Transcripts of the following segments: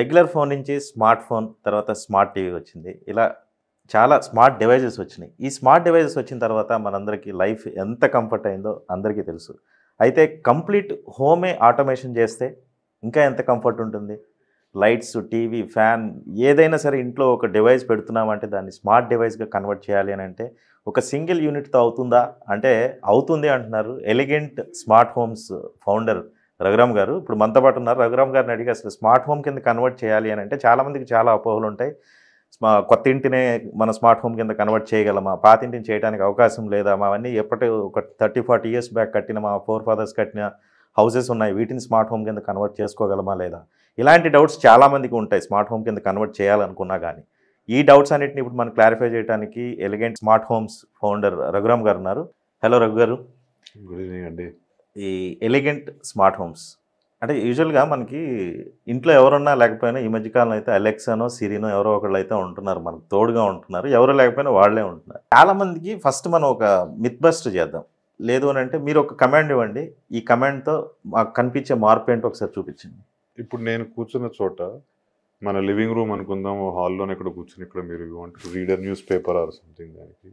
Regular phone నుంచి smart phone, తర్వాత smart TV వచ్చింది. ఇలా చాలా స్మార్ట్ డివైజెస్ వచ్చినాయి. ఈ స్మార్ట్ డివైజెస్ వచ్చిన తర్వాత మనందరికీ లైఫ్ ఎంత కంఫర్ట్ అయిందో అందరికీ తెలుసు. అయితే కంప్లీట్ హోమే ఆటోమేషన్ చేస్తే ఇంకా ఎంత కంఫర్ట్ ఉంటుంది? లైట్స్, టీవీ, ఫ్యాన్ ఏదైనా సరే ఇంట్లో ఒక డివైస్ పెడుతున్నామంటే దాన్ని స్మార్ట్ డివైస్‌గా కన్వర్ట్ చేయాలి అనంటే ఒక సింగిల్ యూనిట్‌తో అవుతుందా? అంటే అవుతుంది అంటున్నారు. Elegant smart homes founder Raghuram గారు. ఇప్పుడు మనతో పాటు ఉన్నారు. రఘురామ్ గారిని అడిగి అసలు స్మార్ట్ హోమ్ కింద కన్వర్ట్ చేయాలి అనంటే చాలామందికి చాలా అపోహలుంటాయి. కొత్త ఇంటినే మన స్మార్ట్ హోమ్ కింద కన్వర్ట్ చేయగలమా? పాతింటిని చేయడానికి అవకాశం లేదా? అవన్నీ ఎప్పటి ఒక 30, 40 ఇయర్స్ బ్యాక్ కట్టిన మా ఫోర్ ఫాదర్స్ కట్టిన హౌసెస్ ఉన్నాయి. వీటిని స్మార్ట్ హోమ్ కింద కన్వర్ట్ చేసుకోగలమా లేదా? ఇలాంటి డౌట్స్ చాలామందికి ఉంటాయి స్మార్ట్ హోమ్ కింద కన్వర్ట్ చేయాలనుకున్నా కానీ. ఈ డౌట్స్ అన్నిటిని ఇప్పుడు మనం క్లారిఫై చేయడానికి elegant smart homes founder Raghuram గారు ఉన్నారు. హలో రఘు గారు. గుడ్ ఈవినింగ్ అండి. ఈ ఎలిగెంట్ స్మార్ట్ హోమ్స్ అంటే యూజువల్గా మనకి ఇంట్లో ఎవరున్నా లేకపోయినా ఈ మధ్యకాలంలో అయితే అలెక్సానో, సిరినో ఎవరో ఒకళ్ళు అయితే ఉంటున్నారు, మనకు తోడుగా ఉంటున్నారు. ఎవరు లేకపోయినా వాళ్ళే ఉంటున్నారు. చాలామందికి ఫస్ట్ మనం ఒక మిత్ బస్ట్ చేద్దాం. లేదు అని అంటే మీరు ఒక కమాండ్ ఇవ్వండి. ఈ కమాండ్తో మాకు కనిపించే మార్పు ఏంటో ఒకసారి చూపించండి. ఇప్పుడు నేను కూర్చున్న చోట మన లివింగ్ రూమ్ అనుకుందాం, హాల్లోనే ఇక్కడ కూర్చుని ఇక్కడ మీరు want reader news paper or something, దానికి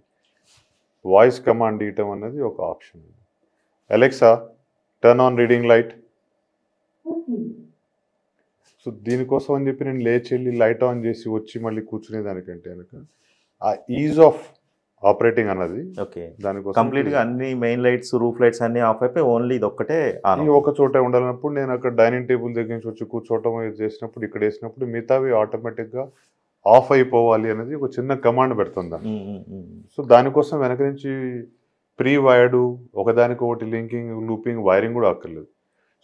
వాయిస్ కమాండ్ ఇవ్వటం అనేది ఒక option. Alexa turn on reading light. So దీనికోసం అని చెప్పి నేను లేచి వెళ్ళి లైట్ ఆన్ చేసి వచ్చి మళ్ళీ కూర్చునే దానికంటే కనుక ఆ ఈజ్ ఆఫ్ ఆపరేటింగ్ అన్నది ఓకే, దానికోసం కంప్లీట్గా అన్ని మెయిన్ లైట్స్, రూఫ్ లైట్స్ అన్ని ఆఫ్ అయిపోయి ఓన్లీ ఇది ఒక్కటే ఆన్. ఒక చోటే ఉండాలన్నప్పుడు నేను అక్కడ డైనింగ్ టేబుల్ దగ్గర నుంచి వచ్చి కూర్చోవటం ఇది చేసినప్పుడు, ఇక్కడ వేసినప్పుడు మిగతావి ఆటోమేటిక్గా ఆఫ్ అయిపోవాలి అనేది ఒక చిన్న కమాండ్ పెడుతుంది. సో దానికోసం వెనక నుంచి ప్రీ వైర్డ్ ఒకదానికొకటి లింకింగ్, లూపింగ్, వైరింగ్ కూడా అక్కర్లేదు.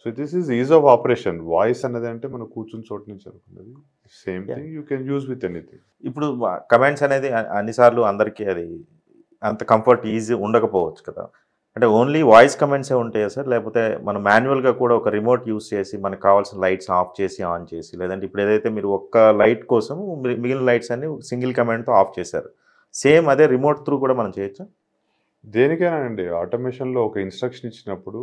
So this is is of operation. Voice అనేది అంటే మనం కూర్చుని చోటు నుంచి అనుకున్నది same thing you can use with anything. ఇప్పుడు కమాండ్స్ అనేది అన్నిసార్లు అందరికీ అది అంత కంఫర్ట్ ఈజీ ఉండకపోవచ్చు కదా. అంటే ఓన్లీ వాయిస్ కమాండ్సే ఉంటాయా సార్? లేకపోతే మనం మాన్యువల్గా కూడా ఒక రిమోట్ యూస్ చేసి మనకు కావాల్సిన లైట్స్ ఆఫ్ చేసి ఆన్ చేసి, లేదంటే ఇప్పుడు ఏదైతే మీరు ఒక్క లైట్ కోసం మిగిలిన లైట్స్ అన్ని సింగిల్ కమాండ్తో ఆఫ్ చేశారు, సేమ్ అదే రిమోట్ త్రూ కూడా మనం చేయొచ్చు? దేనికైనా అండి, ఆటోమేషన్లో ఒక ఇన్స్ట్రక్షన్ ఇచ్చినప్పుడు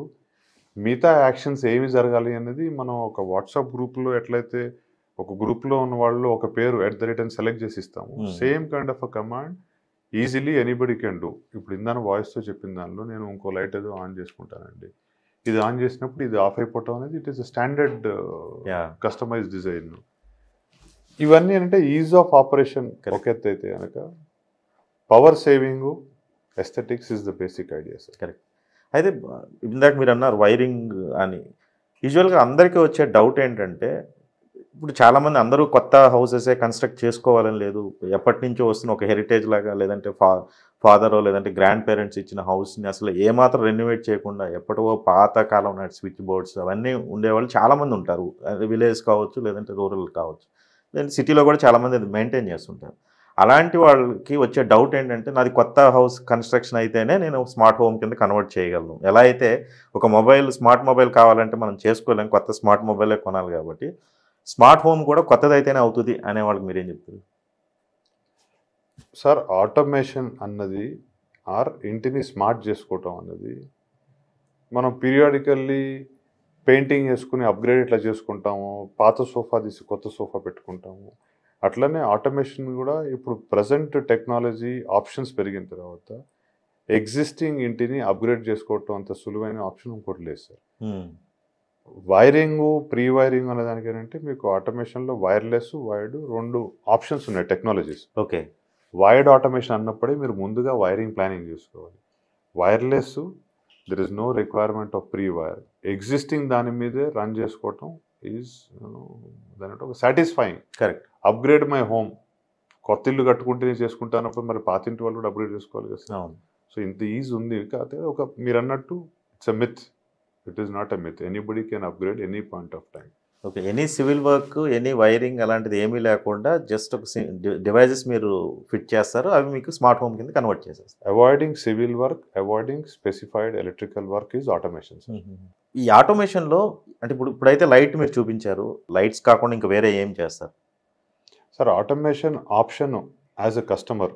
మిగతా యాక్షన్స్ ఏమి జరగాలి అనేది మనం ఒక వాట్సాప్ గ్రూప్లో ఎట్లయితే ఒక గ్రూప్లో ఉన్న వాళ్ళు ఒక పేరు @ అని సెలెక్ట్ చేసి ఇస్తాము, same kind of a command easily anybody can do. ఇప్పుడు ఇందాక వాయిస్తో చెప్పిన దానిలో నేను ఇంకో లైట్ ఏదో ఆన్ చేసుకుంటానండి, ఇది ఆన్ చేసినప్పుడు ఇది ఆఫ్ అయిపోవటం అనేది it is standard customise design. ఇవన్నీ అంటే ఈజ్ ఆఫ్ ఆపరేషన్ ఒక ఎత్తు అయితే కనుక power saving, aesthetics is the basic idea sir. Correct. అయితే ఇందాక మీరు అన్నారు వైరింగ్ అని. యూజువల్గా అందరికీ వచ్చే డౌట్ ఏంటంటే ఇప్పుడు చాలామంది అందరూ కొత్త హౌసెసే కన్స్ట్రక్ట్ చేసుకోవాలని లేదు, ఎప్పటి నుంచో వస్తున్న ఒక హెరిటేజ్ లాగా, లేదంటే ఫాదరో లేదంటే గ్రాండ్ పేరెంట్స్ ఇచ్చిన హౌస్ని అసలు ఏమాత్రం రెన్యువేట్ చేయకుండా ఎప్పటివో పాత కాలం నాటి స్విచ్ బోర్డ్స్ అవన్నీ ఉండేవాళ్ళు చాలామంది ఉంటారు. విలేజ్ కావచ్చు, లేదంటే రూరల్ కావచ్చు, లేదంటే సిటీలో కూడా చాలామంది అది మెయింటైన్ చేస్తుంటారు. అలాంటి వాళ్ళకి వచ్చే డౌట్ ఏంటంటే నాది కొత్త హౌస్ కన్స్ట్రక్షన్ అయితేనే నేను స్మార్ట్ హోమ్ కింద కన్వర్ట్ చేయగలను. ఎలా అయితే ఒక మొబైల్, స్మార్ట్ మొబైల్ కావాలంటే మనం చేసుకోలేం, కొత్త స్మార్ట్ మొబైలే కొనాలి. కాబట్టి స్మార్ట్ హోమ్ కూడా కొత్తదైతేనే అవుతుంది అనే వాళ్ళకి మీరేం చెప్తారు సార్? ఆటోమేషన్ అన్నది ఆర్ ఇంటిని స్మార్ట్ చేసుకోవటం అన్నది మనం పీరియాడికల్లీ పెయింటింగ్ వేసుకుని అప్గ్రేడ్ ఇట్లా చేసుకుంటాము, పాత సోఫా తీసి కొత్త సోఫా పెట్టుకుంటాము. అట్లనే ఆటోమేషన్ కూడా ఇప్పుడు ప్రజెంట్ టెక్నాలజీ ఆప్షన్స్ పెరిగిన తర్వాత ఎగ్జిస్టింగ్ ఇంటిని అప్గ్రేడ్ చేసుకోవటం అంత సులువైన ఆప్షన్ ఇంకోటి లేదు సార్. వైరింగ్, ప్రీ వైరింగ్ అనే దానికేంటంటే మీకు ఆటోమేషన్లో వైర్లెస్, వైర్డ్ రెండు ఆప్షన్స్ ఉన్నాయి టెక్నాలజీస్. ఓకే, వైర్డ్ ఆటోమేషన్ అన్నప్పుడే మీరు ముందుగా వైరింగ్ ప్లానింగ్ చేసుకోవాలి. Wireless there is no requirement of pre wire, existing దాని మీదే రన్ చేసుకోవటం ఈజ్ దాని ఒక satisfying. Correct. Upgrade my home, కొత్త ఇల్లు కట్టుకుంటే చేసుకుంటానప్పుడు మరి పాతింటి వాళ్ళు కూడా అప్గ్రేడ్ చేసుకోవాలి కదా. సో ఇంత ఈజీ ఉంది. కాకపోతే ఒక మీరు అన్నట్టు it's a myth, it is not a myth. Anybody can upgrade any point of time. Okay, any civil work, any wiring అలాంటిది ఏమీ లేకుండా జస్ట్ ఒక డివైజెస్ మీరు ఫిట్ చేస్తారు, అవి మీకు స్మార్ట్ హోమ్ కింద కన్వర్ట్ చేసేస్తారు. Avoiding civil work, avoiding specified electrical work is automation. ఈ ఆటోమేషన్లో అంటే ఇప్పుడైతే లైట్ మీరు చూపించారు, లైట్స్ కాకుండా ఇంకా వేరే ఏం చేస్తారు sir? Automation option as a customer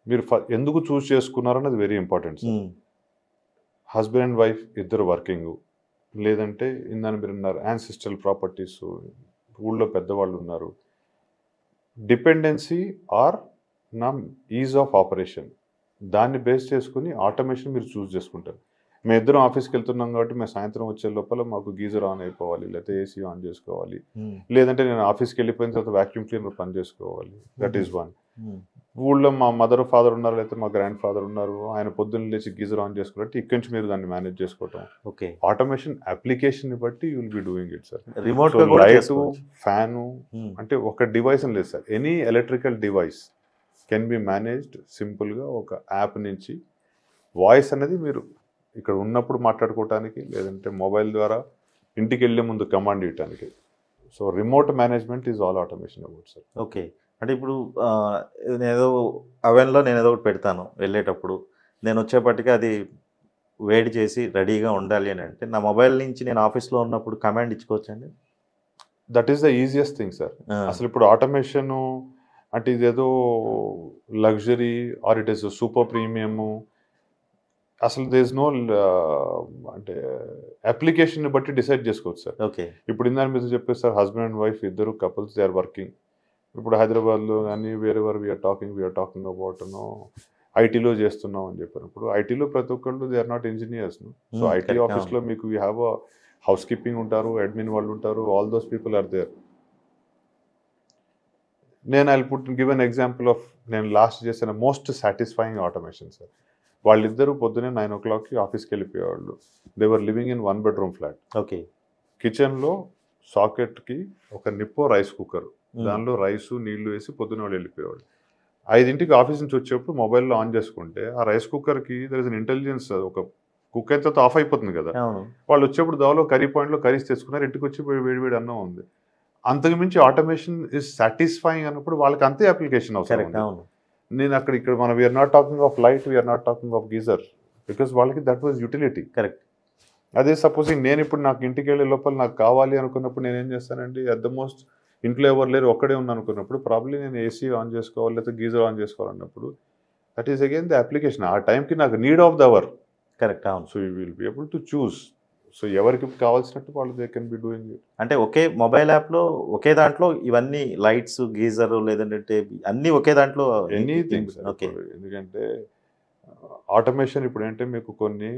మీరు ఎందుకు చూస్ చేసుకున్నారు అన్నది very important sir. Husband and wife ఇద్దరు వర్కింగ్, లేదంటే ఇందాక మీరు ఉన్నారు యాన్సిస్ట్రల్ ప్రాపర్టీస్, ఊళ్ళో పెద్దవాళ్ళు ఉన్నారు. డిపెండెన్సీ ఆర్ నా ఈజ్ ఆఫ్ ఆపరేషన్, దాన్ని బేస్ చేసుకుని ఆటోమేషన్ మీరు చూస్ చేసుకుంటారు. మేము ఇద్దరం ఆఫీస్కి వెళ్తున్నాం కాబట్టి మేము సాయంత్రం వచ్చే లోపల మాకు గీజర్ ఆన్ అయిపోవాలి, లేకపోతే ఏసీ ఆన్ చేసుకోవాలి, లేదంటే నేను ఆఫీస్కి వెళ్ళిపోయిన తర్వాత వాక్యూమ్ క్లీనర్ పని చేసుకోవాలి. That is one. ఊళ్ళో మా మదర్ ఫాదర్ ఉన్నారు, లేకపోతే మా గ్రాండ్ ఫాదర్ ఉన్నారు, ఆయన పొద్దున్న లేచి గీజర్ ఆన్ చేసుకోవాలంటే ఇక్కడి నుంచి మీరు దాన్ని మేనేజ్ చేసుకోవటం. ఓకే, ఆటోమేషన్ అప్లికేషన్ బట్టి you will B doing it sir. Remote light, fan అంటే ఒక డివైస్ అని లేదు sir. Any electrical device can be managed సింపుల్గా ఒక యాప్ నుంచి. వాయిస్ అనేది మీరు ఇక్కడ ఉన్నప్పుడు మాట్లాడుకోవటానికి, లేదంటే మొబైల్ ద్వారా ఇంటికి వెళ్ళే ముందు కమాండ్ ఇవ్వటానికి. So remote management is all automation about sir. Okay, అంటే ఇప్పుడు నేనేదో అవెన్లో నేను ఏదో ఒకటి పెడతాను, వెళ్ళేటప్పుడు నేను వచ్చేపటికి అది వేడి చేసి రెడీగా ఉండాలి అని అంటే నా మొబైల్ నుంచి నేను ఆఫీస్లో ఉన్నప్పుడు కమాండ్ ఇచ్చుకోవచ్చండి? That is the easiest thing sir. అసలు ఇప్పుడు ఆటోమేషన్ అంటే ఇదేదో luxury or it is super premium, అసలు దేర్ ఇస్ నో అంటే అప్లికేషన్ బట్టి డిసైడ్ చేసుకోవచ్చు సార్. ఓకే, ఇప్పుడు ఇందాక మీరు చెప్పేసి సార్, హస్బెండ్ అండ్ వైఫ్ ఇద్దరు కపుల్స్ దే ఆర్ వర్కింగ్. ఇప్పుడు హైదరాబాద్లో కానీ వేరెవర్ వీఆర్ టాకింగ్ అబౌట్ ఐటీలో చేస్తున్నాం అని చెప్పారు. ఇప్పుడు ఐటీలో ప్రతి ఒక్కళ్ళు they are not engineers. So IT ఆఫీస్లో మీకు we have a house keeping ఉంటారు, అడ్మిన్ వాళ్ళు ఉంటారు, all those people are there. నేను I give an example of నేను లాస్ట్ చేసిన మోస్ట్ సాటిస్ఫైయింగ్ ఆటోమేషన్ సార్. వాళ్ళిద్దరూ పొద్దునే 9 o'clock ఆఫీస్కి వెళ్ళిపోయేవాళ్ళు. They were living in 1 bedroom flat. Okay, కిచెన్లో సాకెట్కి ఒక నిప్పో రైస్ కుక్కర్, దానిలో రైసు నీళ్లు వేసి పొద్దున వాళ్ళు వెళ్ళిపోయేవాళ్ళు. 5 ఆఫీస్ నుంచి వచ్చేప్పుడు మొబైల్లో ఆన్ చేసుకుంటే ఆ రైస్ కుక్కర్కి దర్ ఇస్ అన్ ఇంటెలిజెన్స్. ఒక కుక్ అయిన తర్వాత ఆఫ్ అయిపోతుంది కదా, వాళ్ళు వచ్చేప్పుడు దానిలో కర్రీ పాయింట్లో కర్రీస్ తెచ్చుకున్నారు, ఇంటికి వచ్చి వేడి అన్నం ఉంది. అంతకు మించి ఆటోమేషన్ ఇస్ సాటిస్ఫైయింగ్ అన్నప్పుడు వాళ్ళకి అంతే అప్లికేషన్ అవసరం. నేను ఇక్కడ మనం we are not talking of light, we are not talking of geyser, because వాళ్ళకి దట్ వాజ్ యూటిలిటీ. కరెక్ట్. అదే సపోజింగ్ నేను ఇప్పుడు నాకు ఇంటికి వెళ్ళే లోపల నాకు కావాలి అనుకున్నప్పుడు నేను ఏం చేస్తానండి, అట్ ద మోస్ట్ ఇంట్లో ఎవరు లేరు ఒక్కడే ఉన్నాను అనుకున్నప్పుడు ప్రాబ్లీ నేను ఏసీ ఆన్ చేసుకోవాలి, లేకపోతే గీజర్ ఆన్ చేసుకోవాలన్నప్పుడు that is again the application. ఆ టైంకి నాకు need of the hour. Correct, అవును. So you will be able to choose. So ఎవరికి కావాల్సినట్టు వాళ్ళు they can be doing it. అంటే ఒకే మొబైల్ యాప్లో ఒకే దాంట్లో ఇవన్నీ లైట్స్, గీజర్, లేదంటే అన్నీ ఒకే దాంట్లో ఎనీథింగ్. ఓకే, ఎందుకంటే ఆటోమేషన్ ఇప్పుడు ఏంటంటే మీకు కొన్ని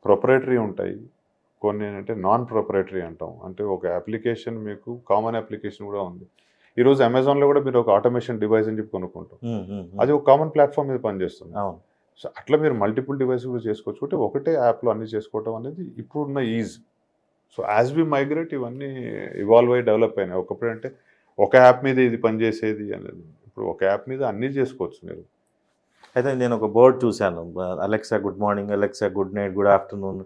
ప్రొపరేటరీ ఉంటాయి, కొన్ని ఏంటంటే నాన్ ప్రొపరేటరీ అంటాం. అంటే ఒక అప్లికేషన్ మీకు కామన్ అప్లికేషన్ కూడా ఉంది. ఈరోజు అమెజాన్లో కూడా మీరు ఒక ఆటోమేషన్ డివైస్ అని చెప్పి కొనుక్కుంటాం, అది ఒక కామన్ ప్లాట్ఫామ్ మీద పనిచేస్తుంది. సో అట్లా మీరు మల్టిపుల్ డివైస్ కూడా చేసుకోవచ్చు. అంటే ఒకటే యాప్లో అన్ని చేసుకోవటం అనేది ఇప్పుడున్న is. So as we migrate ఇవన్నీ ఇవాల్వ్ అయ్యి డెవలప్ అయినాయి. ఒకప్పుడు అంటే ఒక యాప్ మీద ఇది పనిచేసేది అనేది, ఇప్పుడు ఒక యాప్ మీద అన్నీ చేసుకోవచ్చు మీరు. అయితే నేను ఒక బోర్డ్ చూశాను, Alexa good morning, Alexa good night, good afternoon.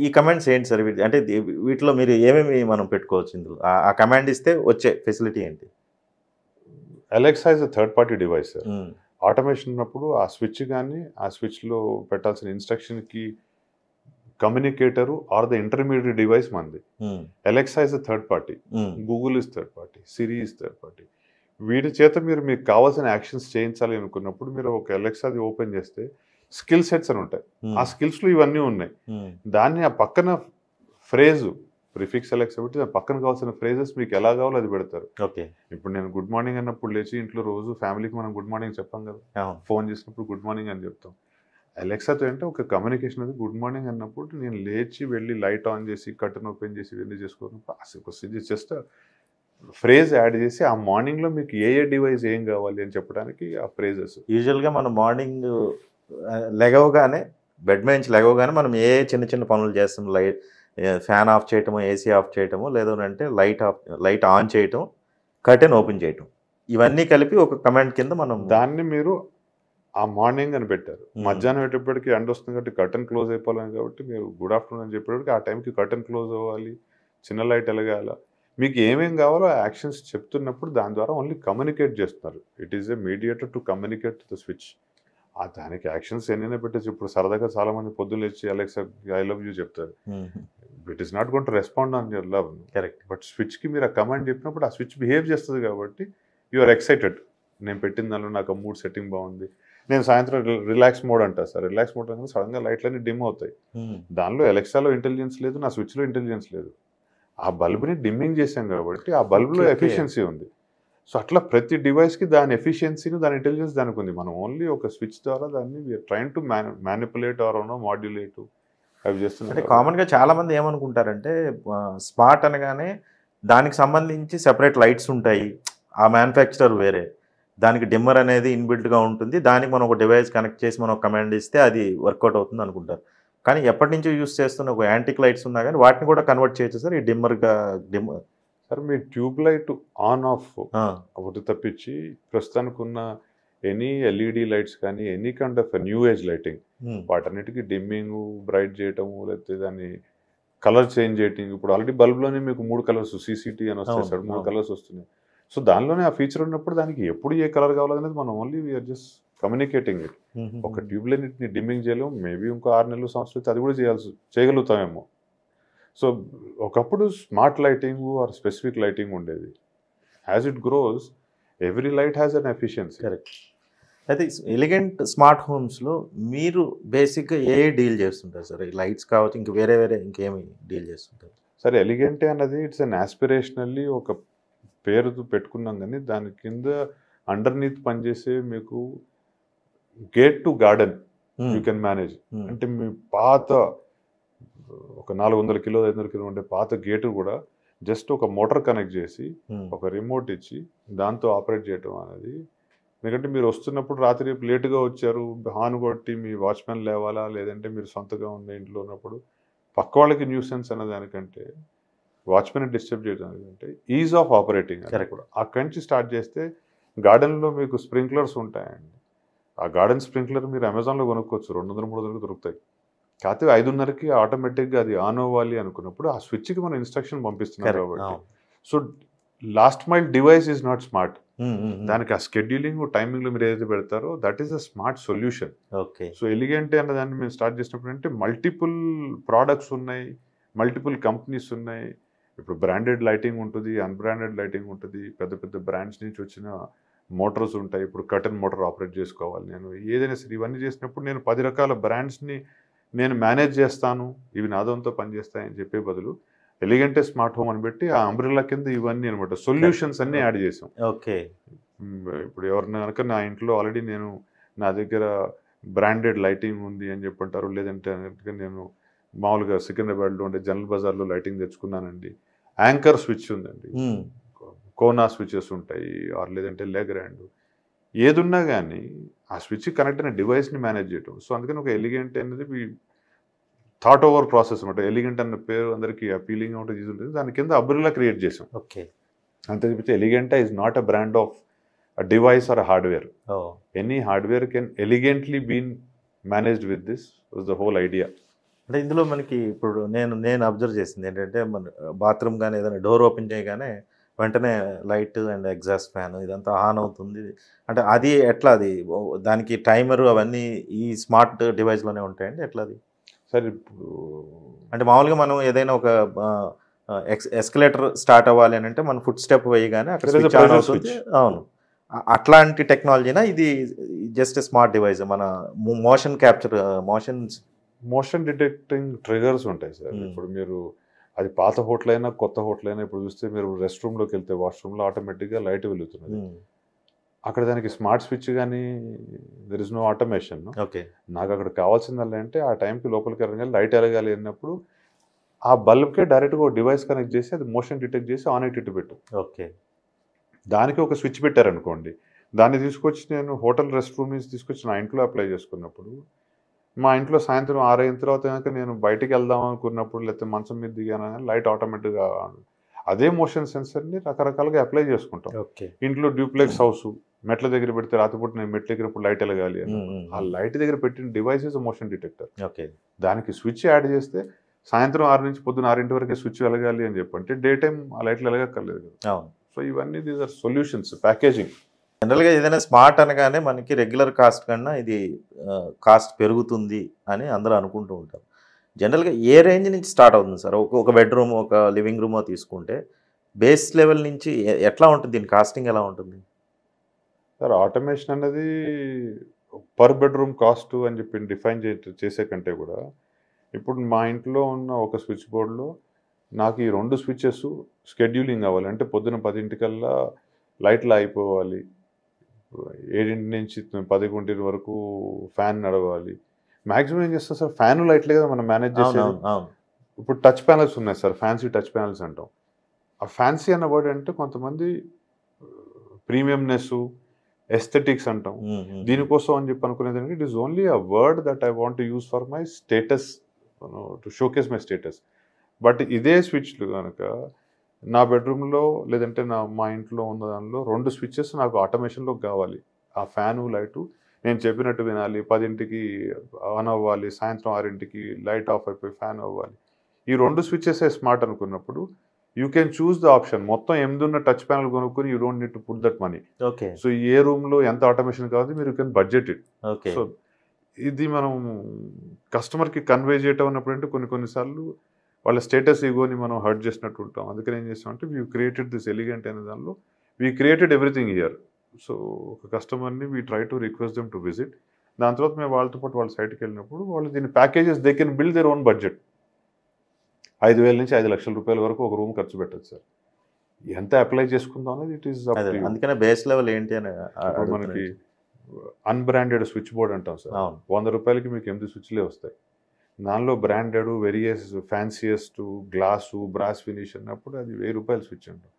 ఈ కమాండ్స్ ఏంటి సార్? అంటే వీటిలో మీరు ఏమేమి మనం పెట్టుకోవచ్చు ఇందులో? ఆ కమాండ్ ఇస్తే వచ్చే ఫెసిలిటీ ఏంటి? Alexa is a third party device sir. Automation ఉన్నప్పుడు ఆ స్విచ్ కానీ ఆ స్విచ్లో పెట్టాల్సిన ఇన్స్ట్రక్షన్కి కమ్యూనికేటరు ఆర్ ద ఇంటర్మీడియట్ డివైస్ మనది. Alexa is a third party, Google is third party, Siri is third party. వీటి చేత మీకు కావాల్సిన యాక్షన్స్ చేయించాలి అనుకున్నప్పుడు మీరు ఒక అలెక్సాది ఓపెన్ చేస్తే స్కిల్ సెట్స్ అని ఉంటాయి. ఆ స్కిల్స్లో ఇవన్నీ ఉన్నాయి. దాన్ని ఆ పక్కన ఫ్రేజు ప్రిఫిక్స్ అలెక్సా పెట్టి దాని పక్కన కావాల్సిన ఫ్రేజెస్ మీకు ఎలా కావాలో అది పెడతారు. ఓకే, ఇప్పుడు నేను గుడ్ మార్నింగ్ అన్నప్పుడు లేచి ఇంట్లో రోజు ఫ్యామిలీకి మనం గుడ్ మార్నింగ్ చెప్పాం కదా, ఫోన్ చేసినప్పుడు గుడ్ మార్నింగ్ అని చెప్తాం. అలెక్సాతో అంటే ఒక కమ్యూనికేషన్ అది. గుడ్ మార్నింగ్ అన్నప్పుడు నేను లేచి వెళ్ళి లైట్ ఆన్ చేసి కర్టన్ ఓపెన్ చేసి ఇవన్నీ చేసుకోవడం జస్ట్ ఫ్రేజ్ యాడ్ చేసి ఆ మార్నింగ్లో మీకు ఏ డివైస్ ఏం కావాలి అని చెప్పడానికి ఆ ఫ్రేజెస్. యూజువల్గా మనం మార్నింగ్ లెగవగానే బెడ్ నుంచి లెగవగానే మనం ఏ చిన్న పనులు చేస్తాం, లైట్ ఫ్యాన్ ఆఫ్ చేయటము, ఏసీ ఆఫ్ చేయటము, లేదంటే లైట్ ఆన్ చేయటం, కర్టెన్ ఓపెన్ చేయటం, ఇవన్నీ కలిపి ఒక కమాండ్ కింద మనం దాన్ని మీరు ఆ మార్నింగ్ అని పెట్టారు. మధ్యాహ్నం పెట్టేప్పటికి ఎండ వస్తుంది కాబట్టి కర్టన్ క్లోజ్ అయిపోవాలి కాబట్టి మీరు గుడ్ ఆఫ్టర్నూన్ అని చెప్పేటప్పటికి ఆ టైంకి కర్టన్ క్లోజ్ అవ్వాలి, చిన్న లైట్ వెలగాల, మీకు ఏమేం కావాలో ఆ యాక్షన్స్ చెప్తున్నప్పుడు దాని ద్వారా ఓన్లీ కమ్యూనికేట్ చేస్తున్నారు. It is a mediator to communicate the switch. దానికి యాక్షన్స్ ఎన్నైనా పెట్టచ్చు. ఇప్పుడు సరదాగా చాలా మంది పొద్దున్న లేచి అలెక్సా ఐ లవ్ యూ చెప్తారు. It is not going to respond on your love. Correct. But స్విచ్కి మీరు ఆ కమాండ్ చెప్పినప్పుడు ఆ స్విచ్ బిహేవ్ చేస్తుంది కాబట్టి యు ఆర్ ఎక్సైటెడ్. నేను పెట్టిన దానిలో నాకు మూడ్ సెట్టింగ్ బాగుంది. నేను సాయంత్రం రిలాక్స్ మోడ్ అంటా సార్. రిలాక్స్ మోడ్ అంటే సడన్గా లైట్లన్నీ డిమ్ అవుతాయి. దానిలో అలెక్సాలో ఇంటెలిజెన్స్ లేదు, నా స్విచ్లో ఇంటెలిజెన్స్ లేదు. ఆ బల్బ్ని డిమ్మింగ్ చేసాం కాబట్టి ఆ బల్బ్లో ఓకే. ఎఫిషియన్సీ ఉంది. సో అట్లా ప్రతి డివైస్కి దాని ఎఫిషియన్సీని దాని ఇంటెలిజెన్స్ దానికి ఉంది. మనం ఓన్లీ ఒక స్విచ్ ద్వారా దాన్ని we are train to manipulate or modulate అవి చేస్తున్నాం అంటే కాబట్టి. కామన్‌గా చాలామంది ఏమనుకుంటారంటే స్మార్ట్ అనగానే దానికి సంబంధించి సెపరేట్ లైట్స్ ఉంటాయి. ఆ మ్యానుఫ్యాక్చరర్ వేరే. దానికి డిమ్మర్ అనేది ఇన్‌బిల్ట్‌గా ఉంటుంది. దానికి మనం ఒక డివైస్ కనెక్ట్ చేసి మనం ఒక కమాండ్ ఇస్తే అది వర్కౌట్ అవుతుంది అనుకుంటారు. కానీ ఎప్పటినుంచో యూజ్ చేస్తున్న ఒక యాంటిక్ లైట్స్ ఉన్నా గానీ వాటిని కూడా కన్వర్ట్ చేయొచ్చా సార్? ఈ డిమ్మర్‌గా సార్ మీ ట్యూబ్ లైట్ ఆన్ ఆఫ్ ఆ! ఒకటి తప్పించి ప్రస్తుతానికి ఉన్న ఎనీ ఎల్ఈడి లైట్స్ కానీ any kind of new age lighting hmm. వాటన్నిటికీ డిమ్మింగ్ బ్రైట్ చేయటము లేకపోతే దాన్ని కలర్ చేంజ్ చేయటం. ఇప్పుడు ఆల్రెడీ బల్బ్లోనే మీకు 3 కలర్స్ CCT అని వస్తాయి అవును. సార్, 3 అవును. కలర్స్ వస్తున్నాయి. సో దానిలోనే ఆ ఫీచర్ ఉన్నప్పుడు దానికి ఎప్పుడు ఏ కలర్ కావాలనేది మనం only we are just communicating it. ఒక హుహుహు. ట్యూబ్ లైట్ని డిమ్మింగ్ చేయలేము. మేబీ ఇంకో 6 నెలలు సంవత్సరం అయితే అది కూడా చేయగలుగుతామేమో. సో ఒకప్పుడు smart lighting or specific lighting ఉండేది. As it grows every light has an efficiency. Correct. అయితే ఎలిగెంట్ స్మార్ట్ హోమ్స్‌లో మీరు బేసిక్‌గా ఏ డీల్ చేస్తుంటారు సార్? ఈ లైట్స్ కావచ్చు, ఇంక వేరే ఇంకేమి డీల్ చేస్తుంటారు? సరే ఎలిగెంటే అన్నది ఇట్స్ అన్ ఆస్పిరేషనల్లీ ఒక పేరుతో పెట్టుకున్నాం కానీ దాని కింద అండర్నీత్ పనిచేసే మీకు గేట్ టు గార్డెన్ యూ హ్మ్. Can manage. హ్మ్. అంటే మీ పాత ఒక 400 కిలో 500 కిలో ఉండే పాత గేటు కూడా జస్ట్ ఒక మోటార్ కనెక్ట్ చేసి హ్మ్. ఒక రిమోట్ ఇచ్చి దాంతో ఆపరేట్ చేయటం అనేది. ఎందుకంటే మీరు వస్తున్నప్పుడు రాత్రి లేటుగా వచ్చారు, హార్న్ కొట్టి మీ వాచ్మెన్ లేవాలా, లేదంటే మీరు సొంతగా ఉన్న ఇంట్లో ఉన్నప్పుడు పక్క వాళ్ళకి న్యూసెన్స్ అనే దానికంటే వాచ్మెన్ డిస్టర్బ్ చేయడానికంటే ఈజ్ ఆఫ్ ఆపరేటింగ్ అని కరెక్ట్. కూడా అక్కడి నుంచి స్టార్ట్ చేస్తే గార్డెన్లో మీకు స్ప్రింక్లర్స్ ఉంటాయండి. ఆ గార్డెన్ స్ప్రింక్లర్ మీరు అమెజాన్లో కొనుక్కోవచ్చు, 200-300 దొరుకుతాయి. కాకపోతే 5:30కి ఆటోమేటిక్గా అది ఆన్ అవ్వాలి అనుకున్నప్పుడు ఆ స్విచ్కి మనం ఇన్స్ట్రక్షన్ పంపిస్తున్నాం కరెక్ట్. కాబట్టి. అవును. So last mile device is not smart. హ్మ్. హ్మ్. హ్మ్. దానికి ఆ షెడ్యూలింగ్ టైమింగ్లో మీరు ఏదైతే పెడతారో that is a smart solution. Okay. So ఎలిగెంటే అన్న దాన్ని మేము స్టార్ట్ చేసినప్పుడు అంటే మల్టిపుల్ ప్రోడక్ట్స్ ఉన్నాయి, మల్టిపుల్ కంపెనీస్ ఉన్నాయి. ఇప్పుడు బ్రాండెడ్ లైటింగ్ ఉంటుంది, అన్బ్రాండెడ్ లైటింగ్ ఉంటుంది, పెద్ద పెద్ద బ్రాండ్స్ నుంచి వచ్చిన మోటార్స్ ఉంటాయి. ఇప్పుడు కర్టన్ మోటార్ ఆపరేట్ చేసుకోవాలి నేను, ఏదైనా సరే ఇవన్నీ చేసినప్పుడు నేను 10 రకాల బ్రాండ్స్ని నేను మేనేజ్ చేస్తాను, ఇవి నాదంతో పనిచేస్తాయని చెప్పే బదులు ఎలిగెంటే స్మార్ట్ హోమ్ అని పెట్టి ఆ అంబ్రెల్లా కింద ఇవన్నీ అనమాట సొల్యూషన్స్ అన్నీ యాడ్ చేసాం. ఓకే. ఇప్పుడు ఎవరిని కనుక నా ఇంట్లో ఆల్రెడీ నా దగ్గర బ్రాండెడ్ లైటింగ్ ఉంది అని చెప్పంటారు, లేదంటే కనుక నేను మామూలుగా సికింద్రాబాద్లో ఉండే జనరల్ బజార్లో లైటింగ్ తెచ్చుకున్నానండి, యాంకర్ స్విచ్ ఉందండి, హ్మ్. కోనా స్విచెస్ ఉంటాయి, ఆర్ లేదంటే లెగ్రాండ్, ఏదున్నా కానీ ఆ స్విచ్ కనెక్ట్ అయిన డివైస్ని మేనేజ్ చేయటం. సో అందుకని ఒక ఎలిగెంట్ అనేది థాట్ ఓవర్ ప్రాసెస్ అనమాట. ఎలిగెంట్ అన్న పేరు అందరికీ అపీలింగ్ ఉంటుంది, ఈజీ ఉంటుంది. దాని కింద అబ్రిల్లా క్రియేట్ చేసాం. ఓకే. అంతే తప్పితే ఎలిగెంటా is not a brand of a device or hardware. Oh! Any hardware can elegantly been managed with this was the whole idea. అంటే ఇందులో మనకి ఇప్పుడు నేను అబ్జర్వ్ చేసింది ఏంటంటే, మన బాత్రూమ్ గాని ఏదైనా డోర్ ఓపెన్ చేయగానే వెంటనే లైట్ అండ్ ఎగ్జాస్ట్ ఫ్యాన్ ఇదంతా ఆన్ అవుతుంది. అంటే అది ఎట్లా అది దానికి టైమరు అవన్నీ ఈ స్మార్ట్ డివైస్‌లోనే ఉంటాయండి? ఎట్లా అది? సరే ఇప్పుడు అంటే మామూలుగా మనం ఏదైనా ఒక ఆహ్, ఆహ్, ఎస్కలేటర్ స్టార్ట్ అవ్వాలి అనంటే మనం ఫుట్ స్టెప్ వేయగానే అక్కడ there is a switch on pressure అవుతుంది. switch. అవును. అట్లాంటి టెక్నాలజీనా ఇది? జస్ట్ స్మార్ట్ డివైస్ మన motion capture motions motion detecting triggers ఉంటాయి సార్. హ్మ్. ఇప్పుడు మీరు అది పాత హోటల్ అయినా కొత్త హోటల్ అయినా ఇప్పుడు చూస్తే మీరు రెస్ట్ రూమ్లోకి వెళ్తే వాష్రూమ్లో ఆటోమేటిక్గా లైట్ వెలుగుతున్నది. హ్మ్. అక్కడ దానికి స్మార్ట్ స్విచ్ కానీ there is no automation. Okay. నాకు అక్కడ కావాల్సిందల్లా అంటే ఆ టైంకి లోపలికి వెళ్ళగాలి లైట్ ఎలగాలి అన్నప్పుడు ఆ బల్బ్కే డైరెక్ట్గా ఒక డివైస్ కనెక్ట్ చేసి అది మోషన్ డిటెక్ట్ చేసి ఆన్ అయ్యేటట్టు పెట్టు. ఓకే. దానికి ఒక స్విచ్ పెట్టారనుకోండి, దాన్ని తీసుకొచ్చి నేను హోటల్ రెస్ట్ రూమ్ నుంచి తీసుకొచ్చి నా ఇంట్లో అప్లై చేసుకున్నప్పుడు, మా ఇంట్లో సాయంత్రం 6 అయిన తర్వాత కనుక నేను బయటికి వెళ్దాం అనుకున్నప్పుడు లేకపోతే మంచం మీద దిగాను కానీ లైట్ ఆటోమేటిక్గా అదే మోషన్ సెన్సర్ని రకరకాలుగా అప్లై చేసుకుంటాం. ఓకే. ఇంట్లో డ్యూప్లెక్స్ హౌస్ మెట్ల దగ్గర పెడితే రాత్రిపూట నేను మెట్లు ఎక్కినప్పుడు లైట్ వెలగాలి అన్నప్పుడు ఆ లైట్ దగ్గర పెట్టిన device is motion detector. Okay. దానికి స్విచ్ యాడ్ చేస్తే సాయంత్రం 6 నుంచి పొద్దున 6 వరకే స్విచ్ వెలగాలి అని చెప్పంటే డే టైం ఆ లైట్లు వెలగక్కర్లేదు కదా. అవును. సో ఇవన్నీ దీస్ ఆర్ సొల్యూషన్స్ ప్యాకేజింగ్. జనరల్‌గా ఏదైనా స్మార్ట్ అనగానే మనకి రెగ్యులర్ కాస్ట్ కన్నా ఇది కాస్ట్ పెరుగుతుంది అని అందరూ అనుకుంటూ ఉంటారు. జనరల్‌గా ఏ రేంజ్ నుంచి స్టార్ట్ అవుతుంది సార్? ఒక బెడ్‌రూమ్, ఒక లివింగ్ రూమో తీసుకుంటే బేస్ లెవెల్ నుంచి ఎట్లా ఉంటుంది? దీని కాస్టింగ్ ఎలా ఉంటుంది? సార్ ఆటోమేషన్ అన్నది పర్ బెడ్రూమ్ కాస్ట్ అని చెప్పి డిఫైన్ చేసే కంటే కూడా ఇప్పుడు మా ఇంట్లో ఉన్న ఒక స్విచ్ బోర్డ్లో నాకు ఈ 2 స్విచెస్ షెడ్యూలింగ్ అవ్వాలి. అంటే పొద్దున 10:00కల్లా లైట్లు అయిపోవాలి. 7 నుంచి 11 వరకు ఫ్యాన్ నడవాలి. మాక్సిమం ఏం చేస్తాం సార్, ఫ్యాను లైట్లే కదా మనం మేనేజ్ చేసేది. అవును. ఇప్పుడు టచ్ ప్యానల్స్ ఉన్నాయి సార్, ఫ్యాన్సీ టచ్ ప్యానల్స్ అంటాం. ఆ ఫ్యాన్సీ అన్న వర్డ్ అంటే కొంతమంది ప్రీమియంనెస్, ఎస్థెటిక్స్ అంటాం. దీనికోసం అని చెప్పి అనుకునేది it is only a word that I want to use for my status, to showcase my status. But ఇదే స్విచ్లు కనుక నా బెడ్రూమ్లో లేదంటే మా ఇంట్లో ఉన్న దానిలో 2 స్విచ్చెస్ నాకు ఆటోమేషన్లోకి కావాలి. ఆ ఫ్యాను, లైటు నేను చెప్పినట్టు వినాలి. 10కి ఆన్ అవ్వాలి, సాయంత్రం 6కి లైట్ ఆఫ్ అయిపోయి ఫ్యాన్ అవ్వాలి. ఈ 2 స్విచ్చెసే స్మార్ట్ అనుకున్నప్పుడు you can choose the option. మొత్తం 8 ఉన్న టచ్ ప్యానల్ కొనుక్కొని you don't need to put that money. Okay. So ఏ రూమ్లో ఎంత ఆటోమేషన్ కావాలి మీరు can budget it. Okay. So ఇది మనం కస్టమర్కి కన్వే చేయటం అన్నప్పుడు అంటే కొన్నిసార్లు వాళ్ళ స్టేటస్ ఈగోని మనం హర్ట్ చేసినట్టు ఉంటాం. అందుకని ఏం చేస్తామంటే వీ క్రియేటెడ్ దిస్ ఎలిగెంట్ అనే దానిలో we created everything here. So ఒక కస్టమర్ని we try to request them to visit. దాని తర్వాత మేము వాళ్ళతో పాటు వాళ్ళ సైట్కి వెళ్ళినప్పుడు వాళ్ళు దీని packages they can build their own budget. 5,000 నుంచి 5 లక్షల రూపాయల వరకు ఒక రూమ్ ఖర్చు పెట్టచ్చు సార్. ఎంత అప్లై చేసుకుందాం అనేది it is up to you. అందుకనే బేస్ లెవెల్ ఏంటి అని ఇప్పుడు మనకి అన్బ్రాండెడ్ స్విచ్ బోర్డ్ అంటాం సార్. 100 రూపాయలకి మీకు 8 స్విచ్లే వస్తాయి. దానిలో branded, various, fanciest, glass, brass finish అన్నప్పుడు అది 1000 రూపాయల స్విచ్ అంటాం.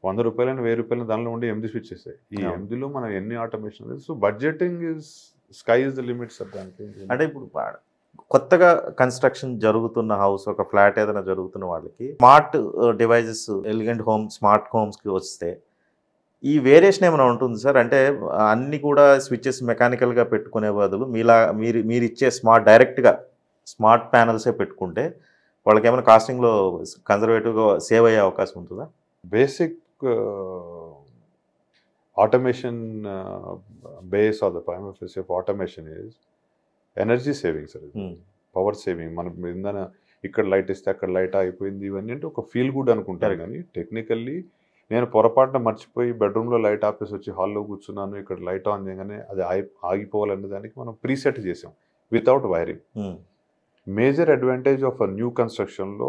100 రూపాయలని 1000 రూపాయలు దానిలో ఉండే 8 స్విచ్ వస్తాయి. ఈ 8లో మనం ఎన్ని ఆటోమేషన్ ఉంది. So budgeting is sky is the limit sir. దానికి అంటే ఇప్పుడు కొత్తగా కన్స్ట్రక్షన్ జరుగుతున్న హౌస్, ఒక ఫ్లాట్ ఏదైనా జరుగుతున్న వాళ్ళకి smart devices, Elegant home, smart హోమ్స్కి వస్తే ఈ వేరియేషన్ ఏమైనా ఉంటుంది సార్? అంటే అన్ని కూడా స్విచ్చెస్ మెకానికల్గా పెట్టుకునే బదులు మీరు ఇచ్చే డైరెక్ట్గా స్మార్ట్ ప్యానల్సే పెట్టుకుంటే వాళ్ళకి ఏమైనా కాస్టింగ్లో కన్జర్వేటివ్గా సేవ్ అయ్యే అవకాశం ఉంటుందా? Basic automation base of the prime of automation is energy saving sir. Power saving. మనం ఇందన ఇక్కడ లైట్ ఇస్తే అక్కడ లైట్ అయిపోయింది ఇవన్నీ అంటే ఒక ఫీల్ గుడ్ అనుకుంటారు. కానీ టెక్నికల్లీ నేను పొరపాటున మర్చిపోయి బెడ్రూమ్లో లైట్ ఆపేసి వచ్చి హాల్లో కూర్చున్నాను, ఇక్కడ లైట్ ఆన్ చేయగానే అది ఆగిపోవాలనే దానికి మనం ప్రీసెట్ చేసాం without wiring. Major advantage of a new కన్స్ట్రక్షన్లో